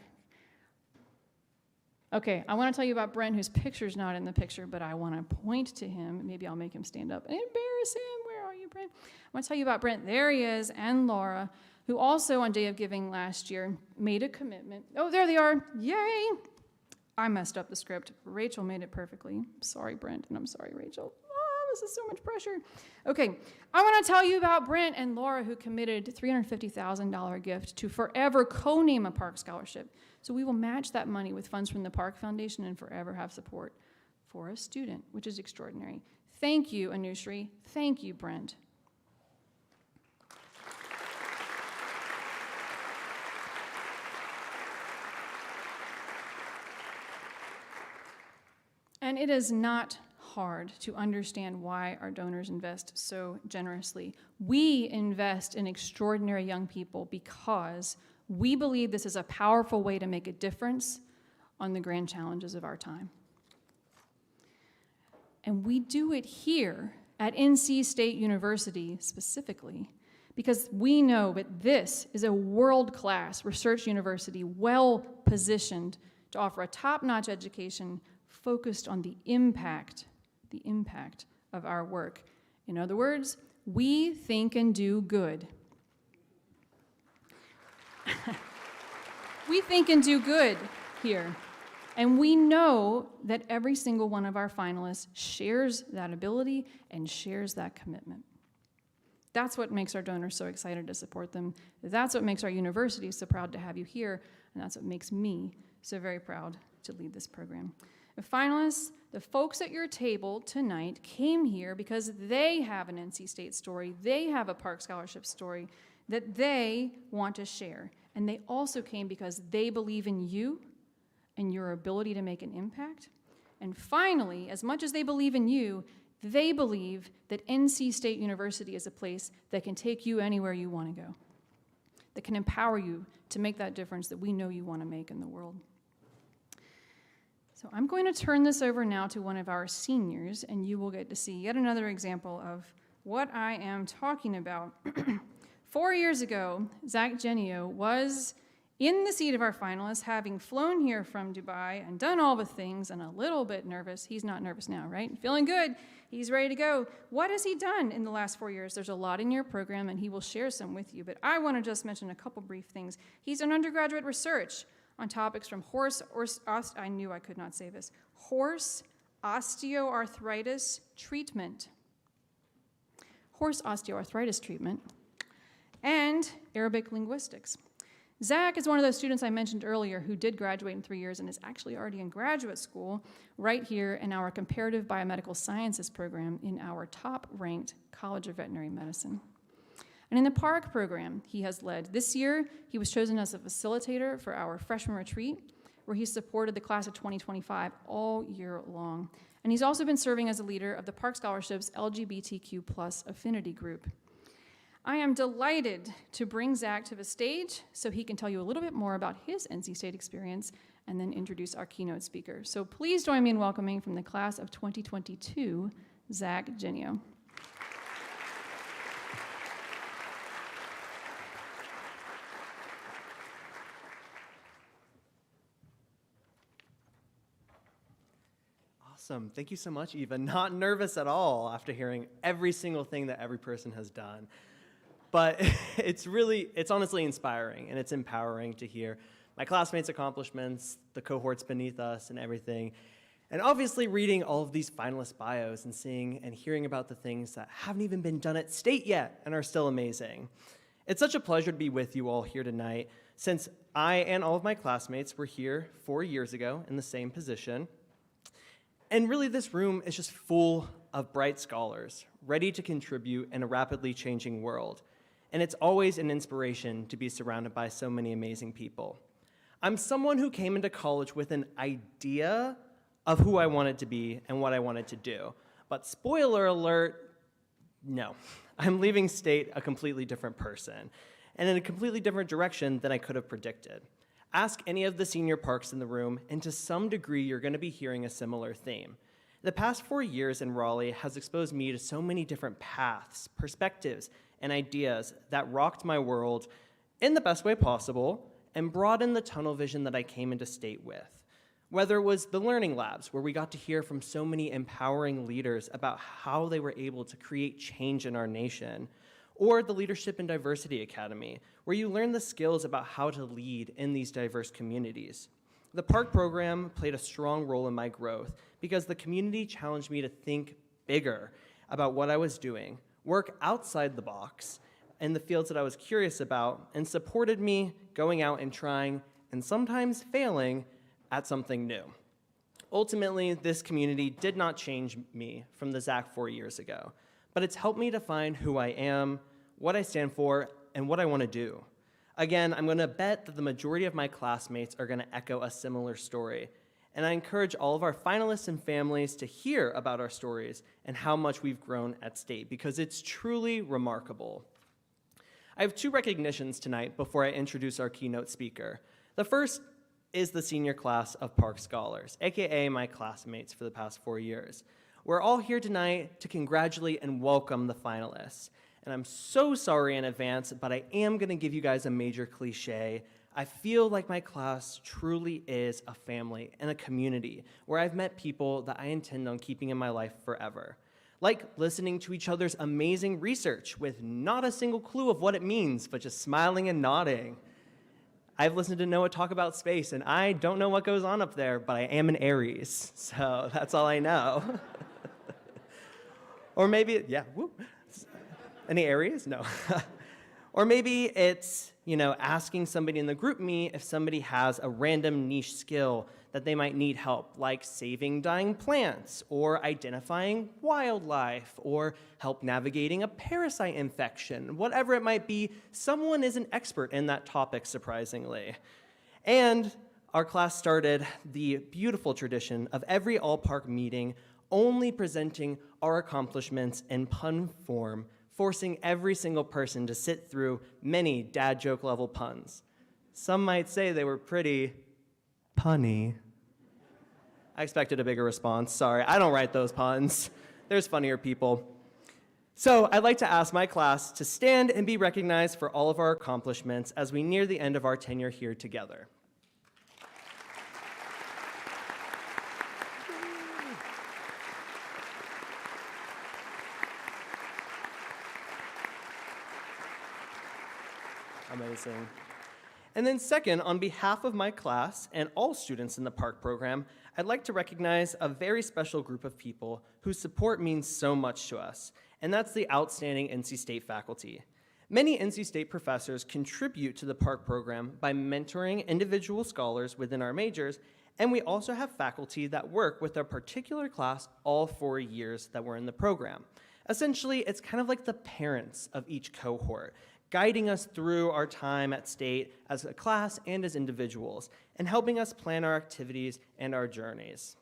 Okay, I want to tell you about Brent, whose picture's not in the picture, but I want to point to him. Maybe I'll make him stand up and embarrass him. Where are you, Brent? I want to tell you about Brent. There he is, and Laura, who also on Day of Giving last year made a commitment. Oh, there they are. Yay! I messed up the script. Rachel made it perfectly. Sorry, Brent, and I'm sorry, Rachel. Oh, this is so much pressure. Okay, I want to tell you about Brent and Laura, who committed a $350,000 gift to forever co-name a Park Scholarship. So we will match that money with funds from the Park Foundation and forever have support for a student, which is extraordinary. Thank you, Anushree. Thank you, Brent. And it is not hard to understand why our donors invest so generously. We invest in extraordinary young people because we believe this is a powerful way to make a difference on the grand challenges of our time. And we do it here at NC State University specifically because we know that this is a world-class research university well-positioned to offer a top-notch education focused on the impact of our work. In other words, we think and do good. We think and do good here. And we know that every single one of our finalists shares that ability and shares that commitment. That's what makes our donors so excited to support them. That's what makes our university so proud to have you here, and that's what makes me so very proud to lead this program. And finalists, the folks at your table tonight came here because they have an NC State story, they have a Park Scholarship story that they want to share. And they also came because they believe in you and your ability to make an impact. And finally, as much as they believe in you, they believe that NC State University is a place that can take you anywhere you want to go, that can empower you to make that difference that we know you want to make in the world. So I'm going to turn this over now to one of our seniors, and you will get to see yet another example of what I am talking about. 4 years ago, Zach Genio was in the seat of our finalists, having flown here from Dubai and done all the things and a little bit nervous. He's not nervous now, right? Feeling good. He's ready to go. What has he done in the last 4 years? There's a lot in your program, and he will share some with you, but I want to just mention a couple brief things. He's done undergraduate research on topics from horse osteoarthritis treatment, and Arabic linguistics. Zach is one of those students I mentioned earlier who did graduate in 3 years and is actually already in graduate school right here in our Comparative Biomedical Sciences program in our top-ranked College of Veterinary Medicine. And in the PARC program he has led, this year he was chosen as a facilitator for our freshman retreat, where he supported the class of 2025 all year long. And he's also been serving as a leader of the Park Scholarships LGBTQ+ affinity group. I am delighted to bring Zach to the stage so he can tell you a little bit more about his NC State experience and then introduce our keynote speaker. So please join me in welcoming from the class of 2022, Zach Genio. Awesome. Thank you so much, Eva. Not nervous at all after hearing every single thing that every person has done. But it's honestly inspiring and it's empowering to hear my classmates' accomplishments, the cohorts beneath us and everything. And obviously reading all of these finalist bios and seeing and hearing about the things that haven't even been done at State yet and are still amazing. It's such a pleasure to be with you all here tonight, since I and all of my classmates were here 4 years ago in the same position. And really this room is just full of bright scholars, ready to contribute in a rapidly changing world. And it's always an inspiration to be surrounded by so many amazing people. I'm someone who came into college with an idea of who I wanted to be and what I wanted to do. But spoiler alert, no. I'm leaving State a completely different person, and in a completely different direction than I could have predicted. Ask any of the senior parks in the room, and to some degree, you're going to be hearing a similar theme. The past 4 years in Raleigh has exposed me to so many different paths, perspectives, and ideas that rocked my world in the best way possible and broadened the tunnel vision that I came into State with. Whether it was the Learning Labs, where we got to hear from so many empowering leaders about how they were able to create change in our nation, or the Leadership and Diversity Academy, where you learn the skills about how to lead in these diverse communities. The PARC program played a strong role in my growth because the community challenged me to think bigger about what I was doing, work outside the box in the fields that I was curious about, and supported me going out and trying, and sometimes failing, at something new. Ultimately, this community did not change me from the Zach 4 years ago, but it's helped me to find who I am, what I stand for, and what I want to do. Again, I'm going to bet that the majority of my classmates are going to echo a similar story, and I encourage all of our finalists and families to hear about our stories and how much we've grown at State, because it's truly remarkable. I have 2 recognitions tonight before I introduce our keynote speaker. The first is the senior class of PARC Scholars, aka my classmates for the past 4 years. We're all here tonight to congratulate and welcome the finalists. And I'm so sorry in advance, but I am going to give you guys a major cliche. I feel like my class truly is a family and a community where I've met people that I intend on keeping in my life forever. Like listening to each other's amazing research with not a single clue of what it means, but just smiling and nodding. I've listened to Noah talk about space, and I don't know what goes on up there, but I am an Aries, so that's all I know. Or maybe, yeah, whoop. Any Aries? No. Or maybe it's, asking somebody in the group me if somebody has a random niche skill that they might need help, like saving dying plants, or identifying wildlife, or help navigating a parasite infection. Whatever it might be, someone is an expert in that topic, surprisingly. And our class started the beautiful tradition of every all-park meeting only presenting our accomplishments in pun form, forcing every single person to sit through many dad joke level puns. Some might say they were pretty punny. I expected a bigger response. Sorry, I don't write those puns. There's funnier people. So I'd like to ask my class to stand and be recognized for all of our accomplishments as we near the end of our tenure here together. Amazing. And then second, on behalf of my class and all students in the park program, I'd like to recognize a very special group of people whose support means so much to us, and that's the outstanding NC State faculty. Many NC State professors contribute to the park program by mentoring individual scholars within our majors, and we also have faculty that work with our particular class all 4 years that we're in the program. Essentially, it's kind of like the parents of each cohort, guiding us through our time at State as a class and as individuals, and helping us plan our activities and our journeys.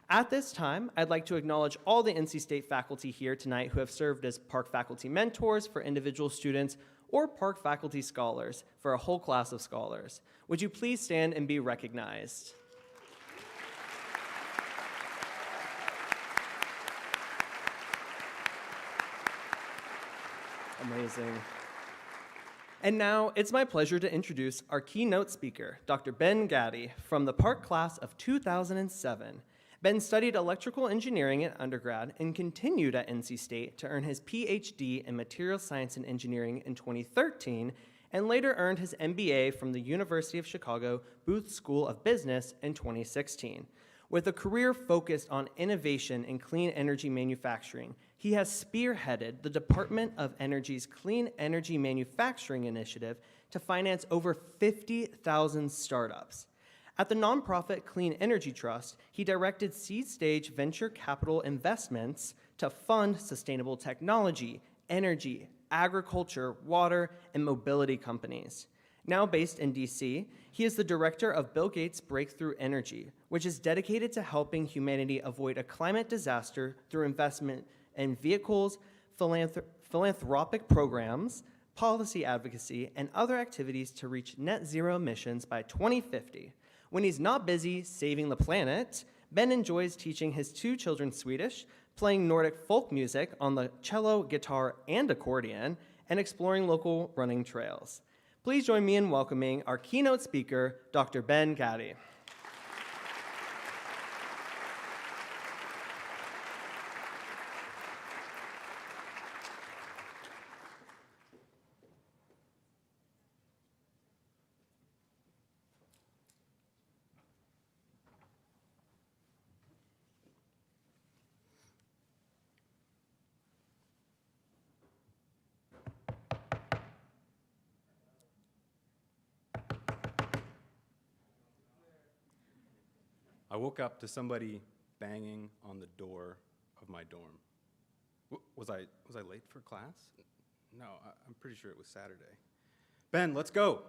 At this time, I'd like to acknowledge all the NC State faculty here tonight who have served as park faculty mentors for individual students or park faculty scholars for a whole class of scholars. Would you please stand and be recognized? Amazing. And now, it's my pleasure to introduce our keynote speaker, Dr. Ben Gaddy, from the Park class of 2007. Ben studied electrical engineering at undergrad and continued at NC State to earn his PhD in material science and engineering in 2013, and later earned his MBA from the University of Chicago Booth School of Business in 2016. With a career focused on innovation in clean energy manufacturing, he has spearheaded the Department of Energy's Clean Energy Manufacturing Initiative to finance over 50,000 startups. At the nonprofit Clean Energy Trust, he directed seed-stage venture capital investments to fund sustainable technology, energy, agriculture, water, and mobility companies. Now based in DC, he is the director of Bill Gates' Breakthrough Energy, which is dedicated to helping humanity avoid a climate disaster through investment in vehicles, philanthropic programs, policy advocacy, and other activities to reach net zero emissions by 2050. When he's not busy saving the planet, Ben enjoys teaching his 2 children Swedish, playing Nordic folk music on the cello, guitar, and accordion, and exploring local running trails. Please join me in welcoming our keynote speaker, Dr. Ben Gaddy. I woke up to somebody banging on the door of my dorm. Was I late for class? No, I'm pretty sure it was Saturday. Ben, let's go.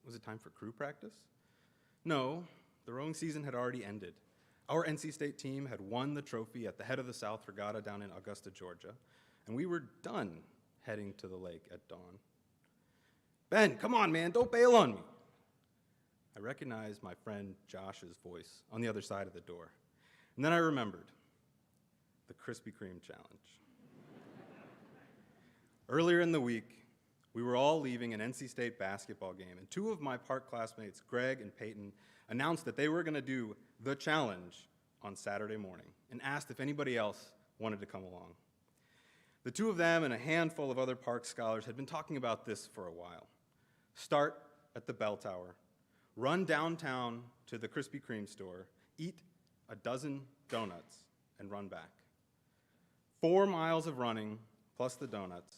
Was it time for crew practice? No, the rowing season had already ended. Our NC State team had won the trophy at the Head of the South Regatta down in Augusta, Georgia, and we were done heading to the lake at dawn. Ben, come on, man, don't bail on me. I recognized my friend Josh's voice on the other side of the door. And then I remembered the Krispy Kreme challenge. Earlier in the week, we were all leaving an NC State basketball game, and 2 of my park classmates, Greg and Peyton, announced that they were gonna do the challenge on Saturday morning and asked if anybody else wanted to come along. The 2 of them and a handful of other park scholars had been talking about this for a while. Start at the bell tower, run downtown to the Krispy Kreme store, eat a dozen donuts, and run back. 4 miles of running, plus the donuts,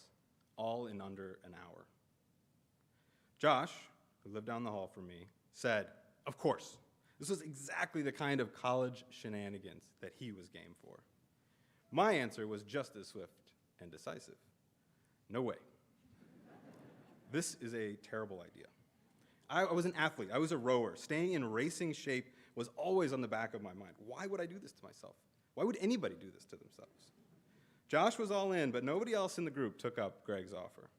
all in under an hour. Josh, who lived down the hall from me, said, of course, this was exactly the kind of college shenanigans that he was game for. My answer was just as swift and decisive. No way. This is a terrible idea. I was an athlete. I was a rower. Staying in racing shape was always on the back of my mind. Why would I do this to myself? Why would anybody do this to themselves? Josh was all in, but nobody else in the group took up Greg's offer.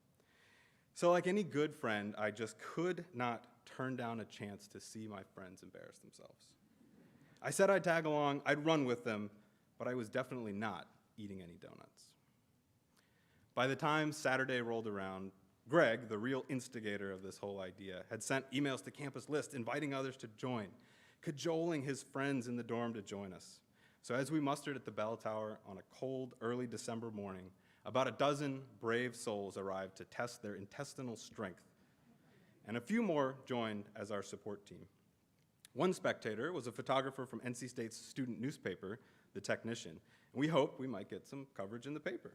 So like any good friend, I just could not turn down a chance to see my friends embarrass themselves. I said I'd tag along, I'd run with them, but I was definitely not eating any donuts. By the time Saturday rolled around, Greg, the real instigator of this whole idea, had sent emails to Campus List inviting others to join, cajoling his friends in the dorm to join us. So as we mustered at the bell tower on a cold, early December morning, about a dozen brave souls arrived to test their intestinal strength, and a few more joined as our support team. One spectator was a photographer from NC State's student newspaper, The Technician, and we hoped we might get some coverage in the paper.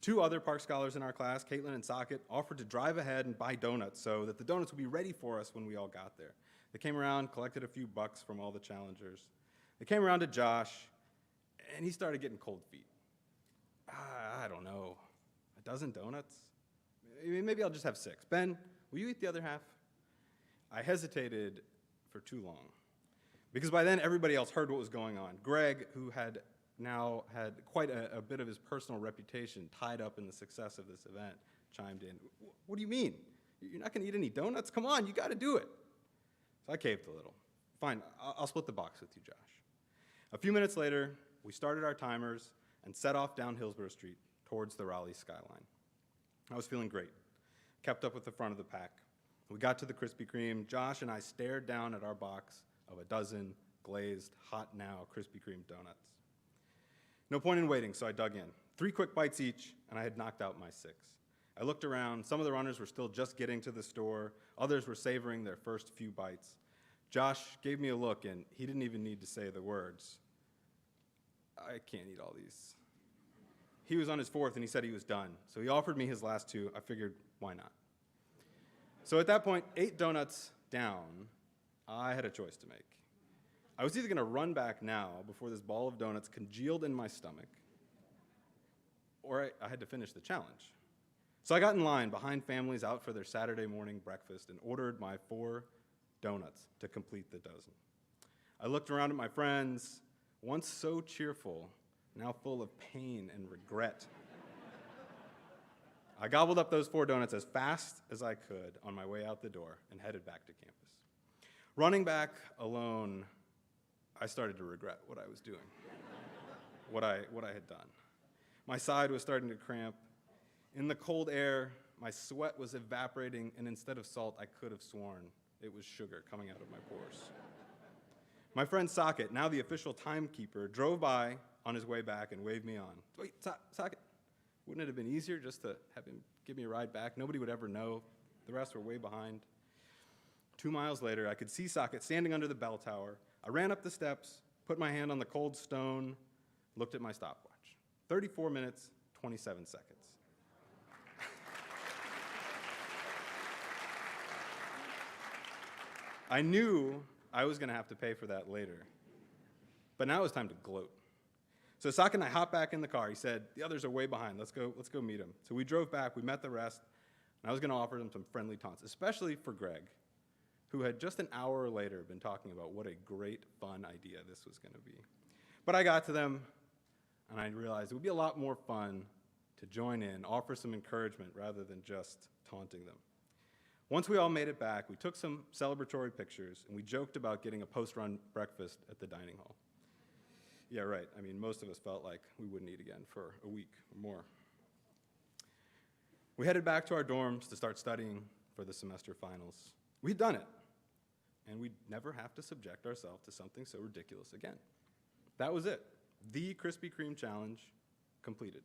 Two other Park Scholars in our class, Caitlin and Socket, offered to drive ahead and buy donuts so that the donuts would be ready for us when we all got there. They came around, collected a few bucks from all the challengers. They came around to Josh, and he started getting cold feet. I don't know, a dozen donuts? Maybe I'll just have 6. Ben, will you eat the other half? I hesitated for too long, because by then everybody else heard what was going on. Greg, who had now had quite a bit of his personal reputation tied up in the success of this event, chimed in. What do you mean? You're not going to eat any donuts? Come on, you got to do it. So I caved a little. Fine, I'll split the box with you, Josh. A few minutes later, we started our timers and set off down Hillsborough Street towards the Raleigh skyline. I was feeling great, kept up with the front of the pack. We got to the Krispy Kreme. Josh and I stared down at our box of a dozen glazed, hot now Krispy Kreme donuts. No point in waiting, so I dug in. 3 quick bites each, and I had knocked out my 6. I looked around. Some of the runners were still just getting to the store. Others were savoring their first few bites. Josh gave me a look, and he didn't even need to say the words. I can't eat all these. He was on his 4th, and he said he was done. So he offered me his last 2. I figured, why not? So at that point, 8 donuts down, I had a choice to make. I was either going to run back now before this ball of donuts congealed in my stomach, or I had to finish the challenge. So I got in line behind families out for their Saturday morning breakfast and ordered my 4 donuts to complete the dozen. I looked around at my friends, once so cheerful, now full of pain and regret. I gobbled up those 4 donuts as fast as I could on my way out the door and headed back to campus. Running back alone, I started to regret what I was doing, what I had done. My side was starting to cramp. In the cold air, my sweat was evaporating, and instead of salt, I could have sworn it was sugar coming out of my pores. My friend Socket, now the official timekeeper, drove by on his way back and waved me on. Wait, Socket, wouldn't it have been easier just to have him give me a ride back? Nobody would ever know. The rest were way behind. 2 miles later, I could see Socket standing under the bell tower. I ran up the steps, put my hand on the cold stone, looked at my stopwatch. 34 minutes, 27 seconds. I knew I was going to have to pay for that later, but now it was time to gloat. So Socket and I hopped back in the car. He said, the others are way behind. Let's go meet them. So we drove back. We met the rest, and I was going to offer them some friendly taunts, especially for Greg, who had just an hour later been talking about what a great, fun idea this was going to be. But I got to them, and I realized it would be a lot more fun to join in, offer some encouragement rather than just taunting them. Once we all made it back, we took some celebratory pictures, and we joked about getting a post-run breakfast at the dining hall. Yeah, right. I mean, most of us felt like we wouldn't eat again for a week or more. We headed back to our dorms to start studying for the semester finals. We'd done it, and we'd never have to subject ourselves to something so ridiculous again. That was it. The Krispy Kreme challenge completed.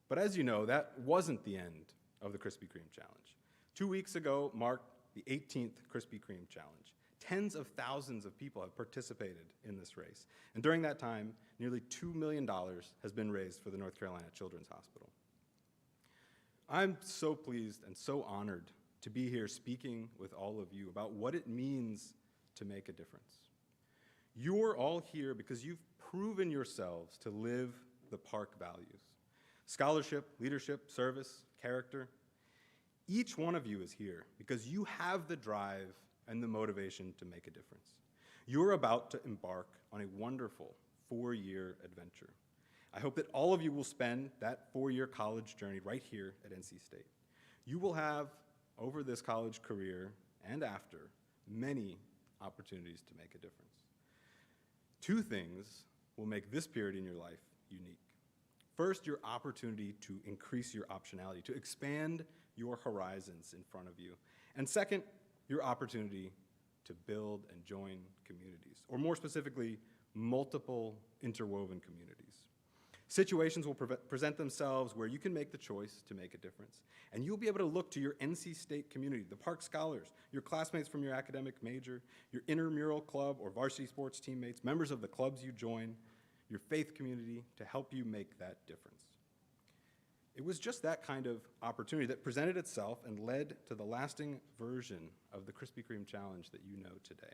But as you know, that wasn't the end of the Krispy Kreme challenge. 2 weeks ago marked the 18th Krispy Kreme challenge. tens of thousands of people have participated in this race. And during that time, nearly $2 million has been raised for the North Carolina Children's Hospital. I'm so pleased and so honored to be here speaking with all of you about what it means to make a difference. You're all here because you've proven yourselves to live the Park values: scholarship, leadership, service, character. Each one of you is here because you have the drive and the motivation to make a difference. You're about to embark on a wonderful 4-year adventure. I hope that all of you will spend that 4-year college journey right here at NC State. You will have, over this college career and after, many opportunities to make a difference. 2 things will make this period in your life unique. First, your opportunity to increase your optionality, to expand your horizons in front of you. And second, your opportunity to build and join communities, or more specifically, multiple interwoven communities. Situations will present themselves where you can make the choice to make a difference. And you'll be able to look to your NC State community, the Park Scholars, your classmates from your academic major, your intramural club or varsity sports teammates, members of the clubs you join, your faith community, to help you make that difference. It was just that kind of opportunity that presented itself and led to the lasting version of the Krispy Kreme Challenge that you know today.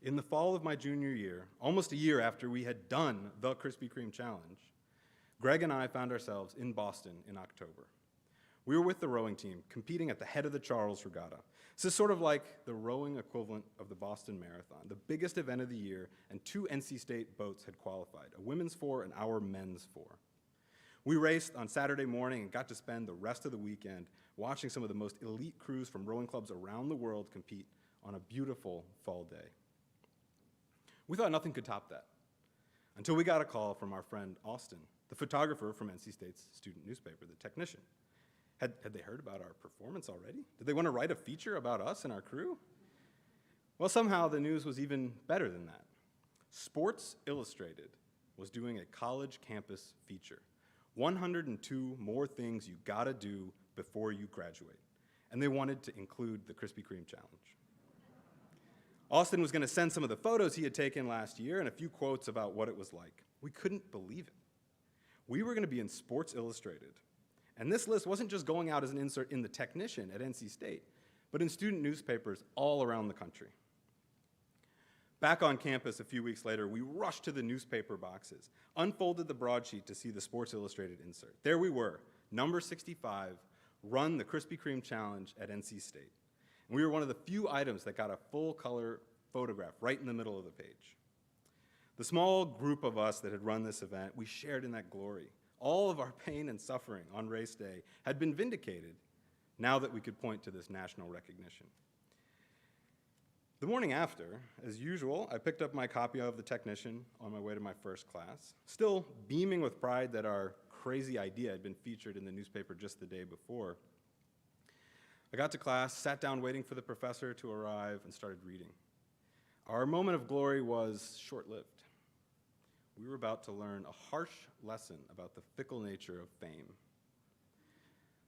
In the fall of my junior year, almost a year after we had done the Krispy Kreme Challenge, Greg and I found ourselves in Boston in October. We were with the rowing team, competing at the head of the Charles Regatta. This is sort of like the rowing equivalent of the Boston Marathon, the biggest event of the year, and 2 NC State boats had qualified, a women's 4 and our men's 4. We raced on Saturday morning and got to spend the rest of the weekend watching some of the most elite crews from rowing clubs around the world compete on a beautiful fall day. We thought nothing could top that, until we got a call from our friend Austin, the photographer from NC State's student newspaper, The Technician. Had they heard about our performance already? Did they want to write a feature about us and our crew? Well, somehow the news was even better than that. Sports Illustrated was doing a college campus feature, 102 more things you gotta do before you graduate. And they wanted to include the Krispy Kreme Challenge. Austin was gonna send some of the photos he had taken last year and a few quotes about what it was like. We couldn't believe it. We were gonna be in Sports Illustrated. And this list wasn't just going out as an insert in The Technician at NC State, but in student newspapers all around the country. Back on campus a few weeks later, we rushed to the newspaper boxes, unfolded the broadsheet to see the Sports Illustrated insert. There we were, number 65, run the Krispy Kreme Challenge at NC State. And we were one of the few items that got a full-color photograph right in the middle of the page. The small group of us that had run this event, we shared in that glory. All of our pain and suffering on race day had been vindicated now that we could point to this national recognition. The morning after, as usual, I picked up my copy of The Technician on my way to my first class, still beaming with pride that our crazy idea had been featured in the newspaper just the day before. I got to class, sat down waiting for the professor to arrive, and started reading. Our moment of glory was short-lived. We were about to learn a harsh lesson about the fickle nature of fame.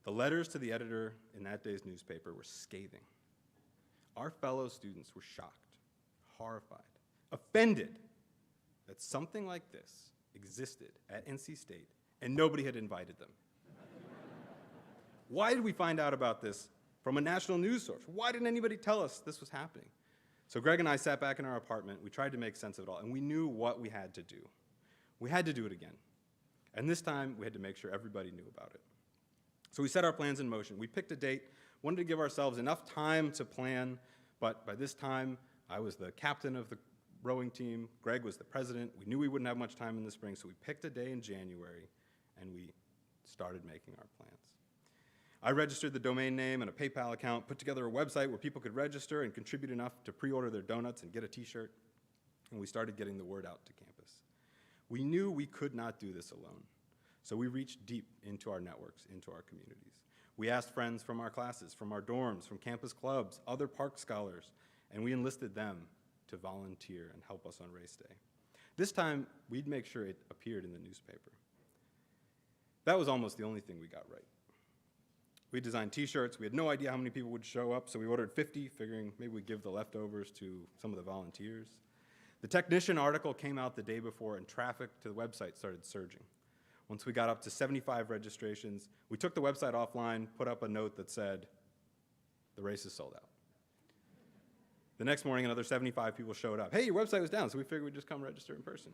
The letters to the editor in that day's newspaper were scathing. Our fellow students were shocked, horrified, offended that something like this existed at NC State and nobody had invited them. Why did we find out about this from a national news source? Why didn't anybody tell us this was happening? So Greg and I sat back in our apartment, we tried to make sense of it all, and we knew what we had to do. We had to do it again. And this time, we had to make sure everybody knew about it. So we set our plans in motion. We picked a date, wanted to give ourselves enough time to plan, but by this time, I was the captain of the rowing team, Greg was the president. We knew we wouldn't have much time in the spring, so we picked a day in January, and we started making our plans. I registered the domain name and a PayPal account, put together a website where people could register and contribute enough to pre-order their donuts and get a t-shirt, and we started getting the word out to campus. We knew we could not do this alone, so we reached deep into our networks, into our communities. We asked friends from our classes, from our dorms, from campus clubs, other Park Scholars, and we enlisted them to volunteer and help us on race day. This time, we'd make sure it appeared in the newspaper. That was almost the only thing we got right. We designed t-shirts. We had no idea how many people would show up, so we ordered 50, figuring maybe we'd give the leftovers to some of the volunteers. The technician article came out the day before, and traffic to the website started surging. Once we got up to 75 registrations, we took the website offline, put up a note that said, "The race is sold out." The next morning, another 75 people showed up. "Hey, your website was down," so we figured we'd just come register in person.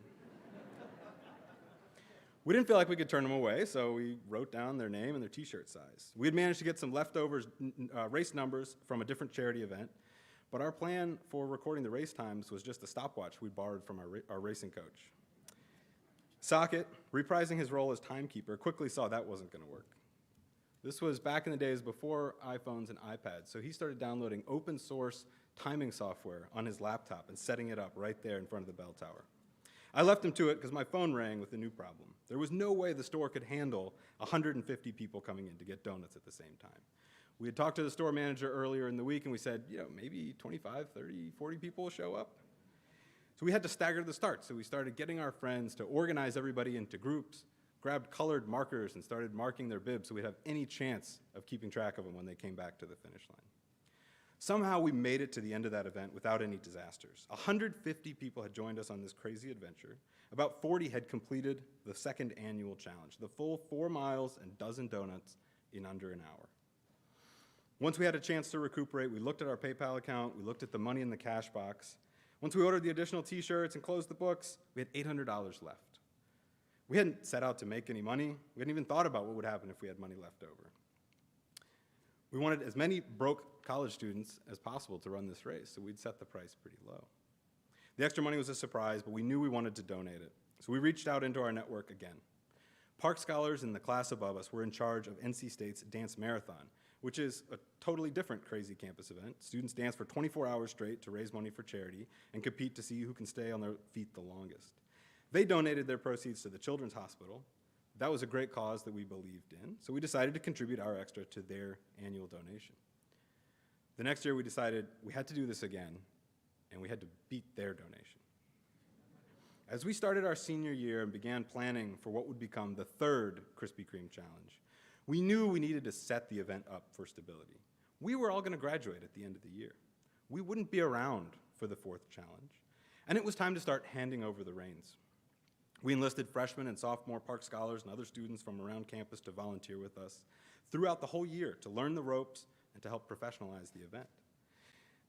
We didn't feel like we could turn them away, so we wrote down their name and their t-shirt size. We had managed to get some leftovers race numbers from a different charity event, but our plan for recording the race times was just a stopwatch we borrowed from our racing coach. Socket, reprising his role as timekeeper, quickly saw that wasn't going to work. This was back in the days before iPhones and iPads, so he started downloading open source timing software on his laptop and setting it up right there in front of the bell tower. I left him to it because my phone rang with a new problem. There was no way the store could handle 150 people coming in to get donuts at the same time. We had talked to the store manager earlier in the week, and we said, maybe 25, 30, 40 people will show up. So we had to stagger the start, so we started getting our friends to organize everybody into groups, grabbed colored markers, and started marking their bibs so we'd have any chance of keeping track of them when they came back to the finish line. Somehow we made it to the end of that event without any disasters. 150 people had joined us on this crazy adventure. About 40 had completed the second annual challenge, the full 4 miles and dozen donuts in under an hour. Once we had a chance to recuperate, we looked at our PayPal account, we looked at the money in the cash box. Once we ordered the additional t-shirts and closed the books, we had $800 left. We hadn't set out to make any money. We hadn't even thought about what would happen if we had money left over. We wanted as many broke college students as possible to run this race, so we'd set the price pretty low. The extra money was a surprise, but we knew we wanted to donate it. So we reached out into our network again. Park Scholars in the class above us were in charge of NC State's Dance Marathon, which is a totally different crazy campus event. Students dance for 24 hours straight to raise money for charity and compete to see who can stay on their feet the longest. They donated their proceeds to the Children's Hospital. That was a great cause that we believed in, so we decided to contribute our extra to their annual donation. The next year we decided we had to do this again, and we had to beat their donation. As we started our senior year and began planning for what would become the third Krispy Kreme challenge, we knew we needed to set the event up for stability. We were all going to graduate at the end of the year. We wouldn't be around for the fourth challenge, and it was time to start handing over the reins. We enlisted freshmen and sophomore Park Scholars and other students from around campus to volunteer with us throughout the whole year to learn the ropes and to help professionalize the event.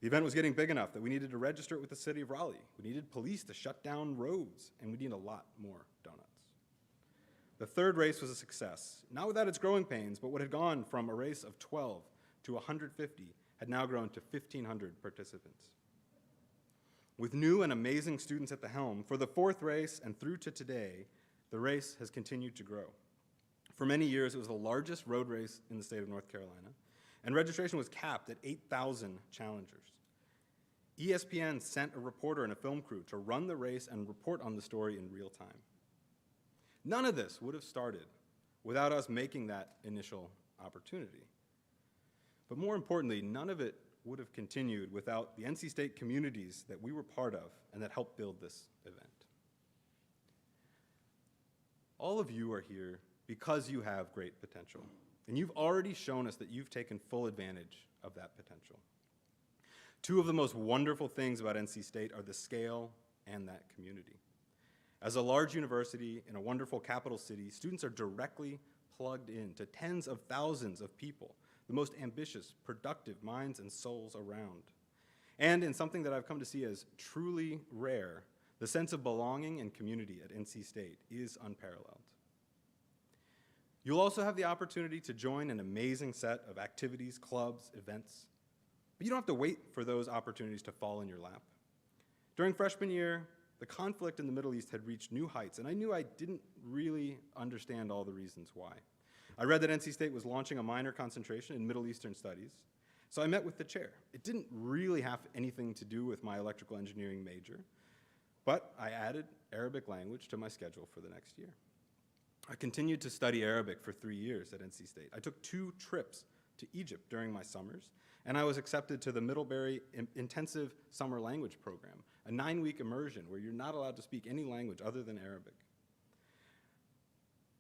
The event was getting big enough that we needed to register it with the city of Raleigh. We needed police to shut down roads, and we needed a lot more donuts. The third race was a success, not without its growing pains, but what had gone from a race of 12 to 150 had now grown to 1,500 participants. With new and amazing students at the helm, for the fourth race and through to today, the race has continued to grow. For many years, it was the largest road race in the state of North Carolina, and registration was capped at 8,000 challengers. ESPN sent a reporter and a film crew to run the race and report on the story in real time. None of this would have started without us making that initial opportunity. But more importantly, none of it would have continued without the NC State communities that we were part of and that helped build this event. All of you are here because you have great potential, and you've already shown us that you've taken full advantage of that potential. Two of the most wonderful things about NC State are the scale and that community. As a large university in a wonderful capital city, students are directly plugged into tens of thousands of people, the most ambitious, productive minds and souls around. And in something that I've come to see as truly rare, the sense of belonging and community at NC State is unparalleled. You'll also have the opportunity to join an amazing set of activities, clubs, events, but you don't have to wait for those opportunities to fall in your lap. During freshman year, the conflict in the Middle East had reached new heights, and I knew I didn't really understand all the reasons why. I read that NC State was launching a minor concentration in Middle Eastern studies, so I met with the chair. It didn't really have anything to do with my electrical engineering major, but I added Arabic language to my schedule for the next year. I continued to study Arabic for 3 years at NC State. I took 2 trips to Egypt during my summers, and I was accepted to the Middlebury Intensive Summer Language Program, a 9-week immersion where you're not allowed to speak any language other than Arabic.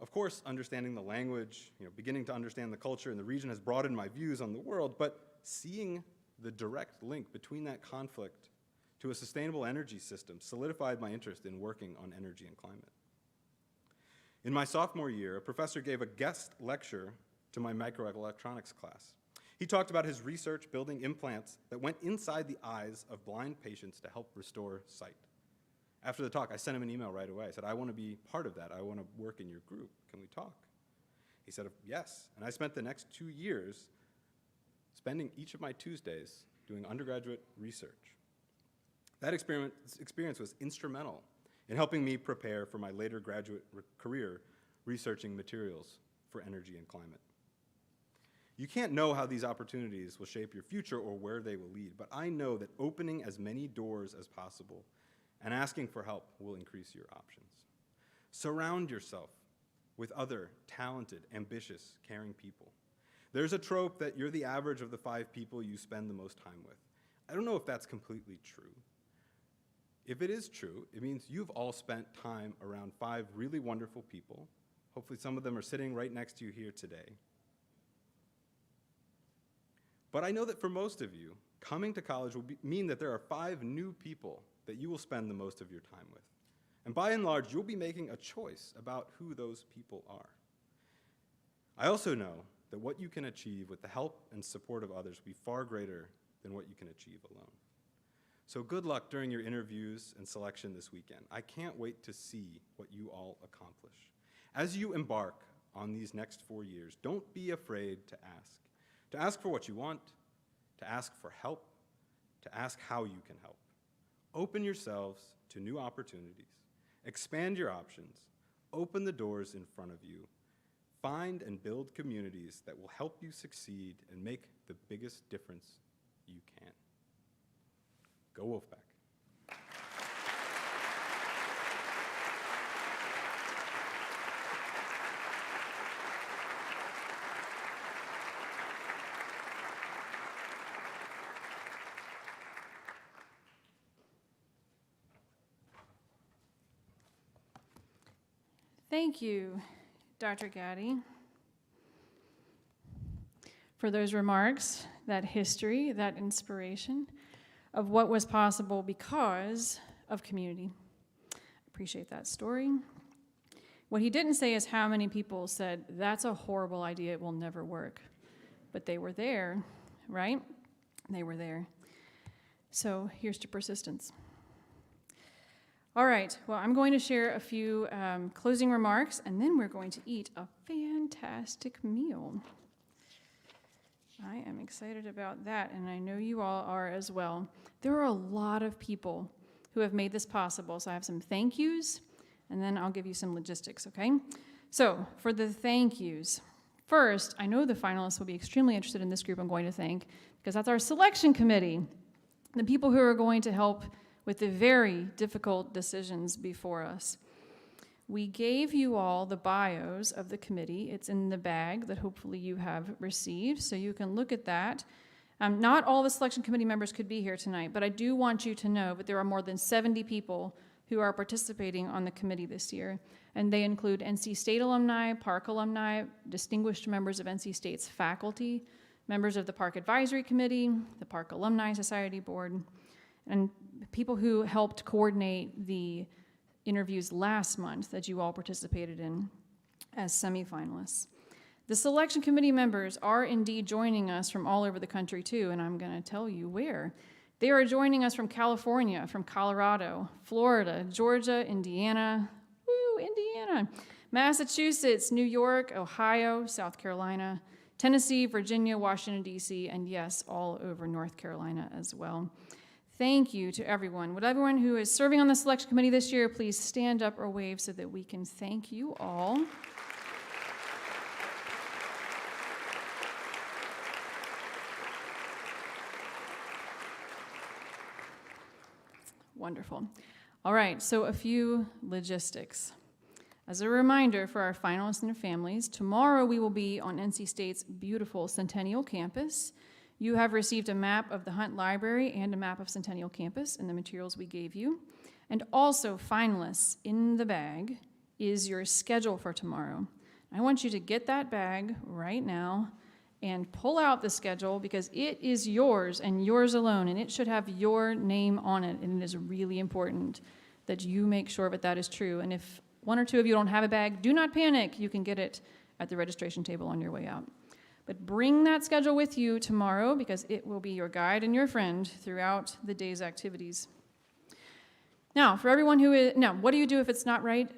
Of course, understanding the language, beginning to understand the culture and the region has broadened my views on the world, but seeing the direct link between that conflict to a sustainable energy system solidified my interest in working on energy and climate. In my sophomore year, a professor gave a guest lecture to my microelectronics class. He talked about his research building implants that went inside the eyes of blind patients to help restore sight. After the talk, I sent him an email right away. I said, I want to be part of that. I want to work in your group. Can we talk? He said, yes. And I spent the next 2 years spending each of my Tuesdays doing undergraduate research. That experience was instrumental in helping me prepare for my later graduate career researching materials for energy and climate. You can't know how these opportunities will shape your future or where they will lead, but I know that opening as many doors as possible and asking for help will increase your options. Surround yourself with other talented, ambitious, caring people. There's a trope that you're the average of the 5 people you spend the most time with. I don't know if that's completely true. If it is true, it means you've all spent time around 5 really wonderful people. Hopefully some of them are sitting right next to you here today. But I know that for most of you, coming to college will mean that there are 5 new people that you will spend the most of your time with. And by and large, you'll be making a choice about who those people are. I also know that what you can achieve with the help and support of others will be far greater than what you can achieve alone. So good luck during your interviews and selection this weekend. I can't wait to see what you all accomplish. As you embark on these next 4 years, don't be afraid to ask. To ask for what you want, to ask for help, to ask how you can help. Open yourselves to new opportunities. Expand your options. Open the doors in front of you. Find and build communities that will help you succeed and make the biggest difference you can. Go Wolfpack. Thank you, Dr. Gaddy, for those remarks, that history, that inspiration of what was possible because of community. Appreciate that story. What he didn't say is how many people said, that's a horrible idea, it will never work. But they were there, right? They were there. So here's to persistence. All right, well, I'm going to share a few closing remarks, and then we're going to eat a fantastic meal. I am excited about that, and I know you all are as well. There are a lot of people who have made this possible, so I have some thank yous, and then I'll give you some logistics, okay? So, for the thank yous, first, I know the finalists will be extremely interested in this group I'm going to thank, because that's our selection committee, the people who are going to help with the very difficult decisions before us. We gave you all the bios of the committee. It's in the bag that hopefully you have received, so you can look at that. Not all the selection committee members could be here tonight, but I do want you to know that there are more than 70 people who are participating on the committee this year, and they include NC State alumni, Park alumni, distinguished members of NC State's faculty, members of the Park Advisory Committee, the Park Alumni Society Board, and people who helped coordinate the interviews last month that you all participated in as semifinalists. The selection committee members are indeed joining us from all over the country too, and I'm going to tell you where. They are joining us from California, from Colorado, Florida, Georgia, Indiana, Massachusetts, New York, Ohio, South Carolina, Tennessee, Virginia, Washington, D.C., and yes, all over North Carolina as well. Thank you to everyone. Would everyone who is serving on the selection committee this year please stand up or wave so that we can thank you all. Wonderful. All right, so a few logistics. As a reminder for our finalists and their families, tomorrow we will be on NC State's beautiful Centennial campus. You have received a map of the Hunt Library and a map of Centennial Campus in the materials we gave you. And also, finalists, in the bag, is your schedule for tomorrow. I want you to get that bag right now and pull out the schedule because it is yours and yours alone, and it should have your name on it, and it is really important that you make sure that that is true. And if one or two of you don't have a bag, do not panic. You can get it at the registration table on your way out. But bring that schedule with you tomorrow because it will be your guide and your friend throughout the day's activities. Now, for everyone who is, now, what do you do if it's not right?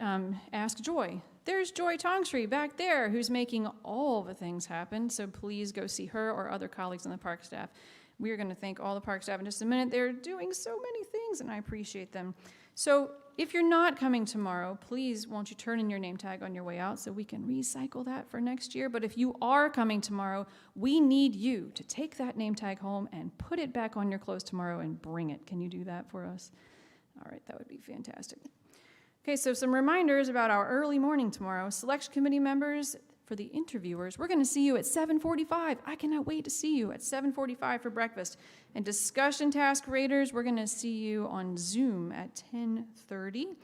Ask Joy. There's Joy Tongstree back there who's making all the things happen, so please go see her or other colleagues on the park staff. We are going to thank all the park staff in just a minute. They're doing so many things, and I appreciate them. So if you're not coming tomorrow, please won't you turn in your name tag on your way out so we can recycle that for next year. But if you are coming tomorrow, we need you to take that name tag home and put it back on your clothes tomorrow and bring it. Can you do that for us? All right, that would be fantastic. Okay, so some reminders about our early morning tomorrow. Selection committee members, for the interviewers, we're going to see you at 7:45. I cannot wait to see you at 7:45 for breakfast. And discussion task raters, we're going to see you on Zoom at 10:30.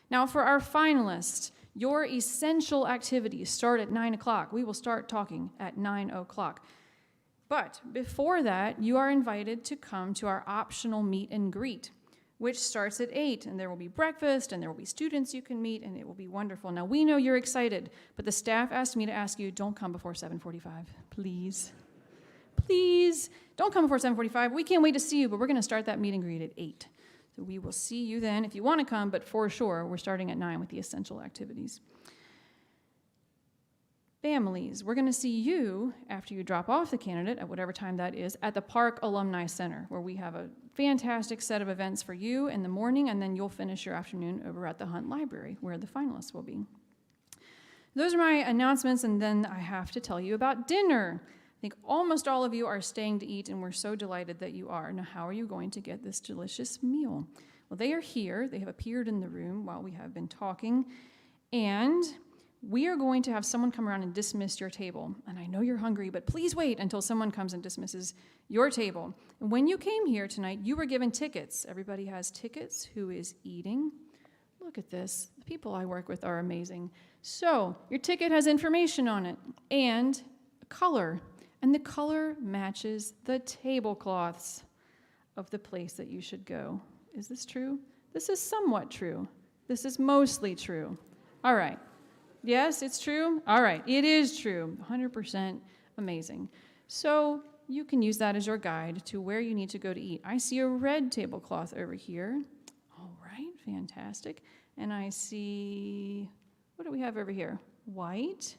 Now, for our finalists, your essential activities start at 9 o'clock. We will start talking at 9 o'clock. But before that, you are invited to come to our optional meet and greet, which starts at 8, and there will be breakfast, and there will be students you can meet, and it will be wonderful. Now, we know you're excited, but the staff asked me to ask you, don't come before 7:45, please. Please, don't come before 7:45. We can't wait to see you, but we're going to start that meet and greet at 8. So we will see you then if you want to come, but for sure, we're starting at 9 with the essential activities. Families, we're going to see you after you drop off the candidate at whatever time that is at the Park Alumni Center, where we have a fantastic set of events for you in the morning, and then you'll finish your afternoon over at the Hunt Library, where the finalists will be. Those are my announcements, and then I have to tell you about dinner. I think almost all of you are staying to eat, and we're so delighted that you are. Now, how are you going to get this delicious meal? Well, they are here. They have appeared in the room while we have been talking, and we are going to have someone come around and dismiss your table. And I know you're hungry, but please wait until someone comes and dismisses your table. And when you came here tonight, you were given tickets. Everybody has tickets who is eating. Look at this. The people I work with are amazing. So your ticket has information on it and a color. And the color matches the tablecloths of the place that you should go. Is this true? This is somewhat true. This is mostly true. All right. Yes, it's true? All right, it is true. 100% amazing. So you can use that as your guide to where you need to go to eat. I see a red tablecloth over here. All right, fantastic. And I see, what do we have over here? White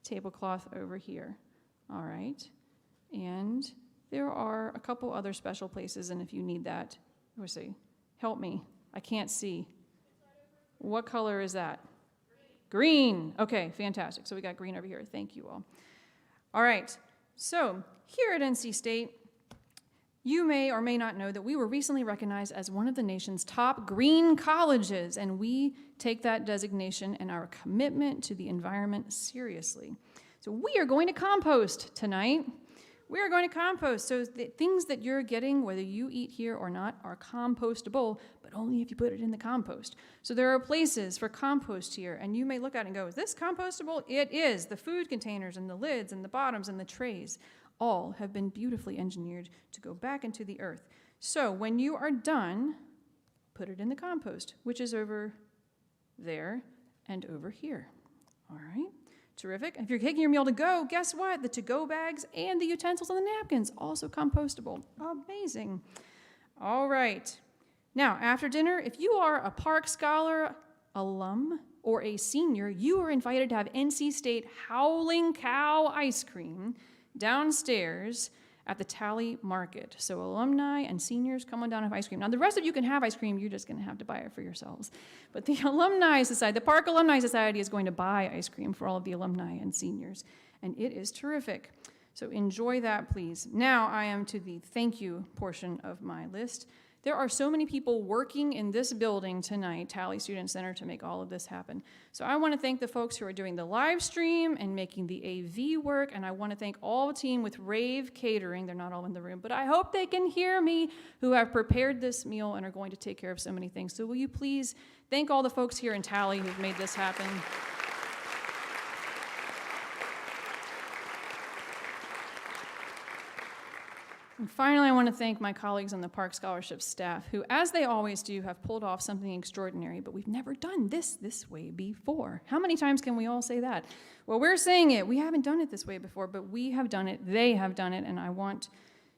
tablecloth over here. All right. And there are a couple other special places, and if you need that, let's see. Help me. I can't see. What color is that? Green. Okay, fantastic. So we got green over here. Thank you all. All right. So here at NC State, you may or may not know that we were recently recognized as one of the nation's top green colleges, and we take that designation and our commitment to the environment seriously. So we are going to compost tonight. We are going to compost. So the things that you're getting, whether you eat here or not, are compostable, but only if you put it in the compost. So there are places for compost here, and you may look at it and go, is this compostable? It is. The food containers and the lids and the bottoms and the trays all have been beautifully engineered to go back into the earth. So when you are done, put it in the compost, which is over there and over here. All right. Terrific. If you're taking your meal to go, guess what? The to-go bags and the utensils and the napkins, also compostable. Amazing. All right. Now, after dinner, if you are a Park Scholar alum or a senior, you are invited to have NC State Howling Cow ice cream downstairs at the Tally Market. So alumni and seniors, come on down and have ice cream. Now, the rest of you can have ice cream. You're just going to have to buy it for yourselves. But the Alumni Society, the Park Alumni Society is going to buy ice cream for all of the alumni and seniors. And it is terrific. So enjoy that, please. Now I am to the thank you portion of my list. There are so many people working in this building tonight, Tally Student Center, to make all of this happen. So I want to thank the folks who are doing the live stream and making the AV work, and I want to thank all the team with Rave Catering. They're not all in the room, but I hope they can hear me, who have prepared this meal and are going to take care of so many things. So will you please thank all the folks here in Tally who've made this happen. And finally, I want to thank my colleagues on the Park Scholarship staff, who, as they always do, have pulled off something extraordinary, but we've never done this way before. How many times can we all say that? Well, we're saying it. We haven't done it this way before, but we have done it, they have done it, and I want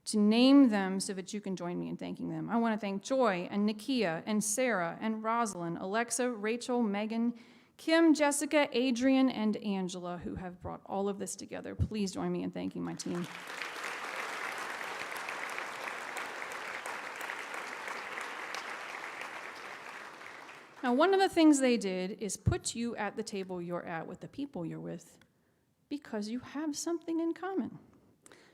to name them so that you can join me in thanking them. I want to thank Joy and Nakia and Sarah and Rosalind, Alexa, Rachel, Megan, Kim, Jessica, Adrian, and Angela, who have brought all of this together. Please join me in thanking my team. Now, one of the things they did is put you at the table you're at with the people you're with because you have something in common.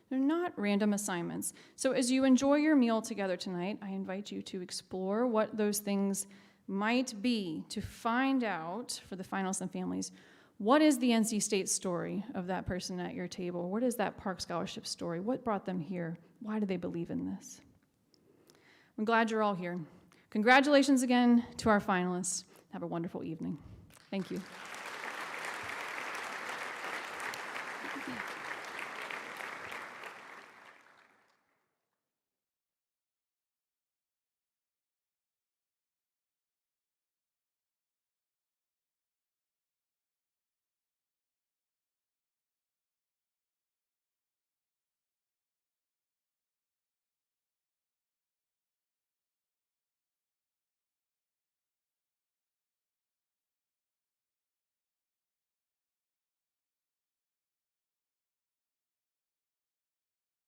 They're not random assignments. So as you enjoy your meal together tonight, I invite you to explore what those things might be, to find out, for the finalists and families, what is the NC State story of that person at your table? What is that Park Scholarship story? What brought them here? Why do they believe in this? I'm glad you're all here. Congratulations again to our finalists. Have a wonderful evening. Thank you.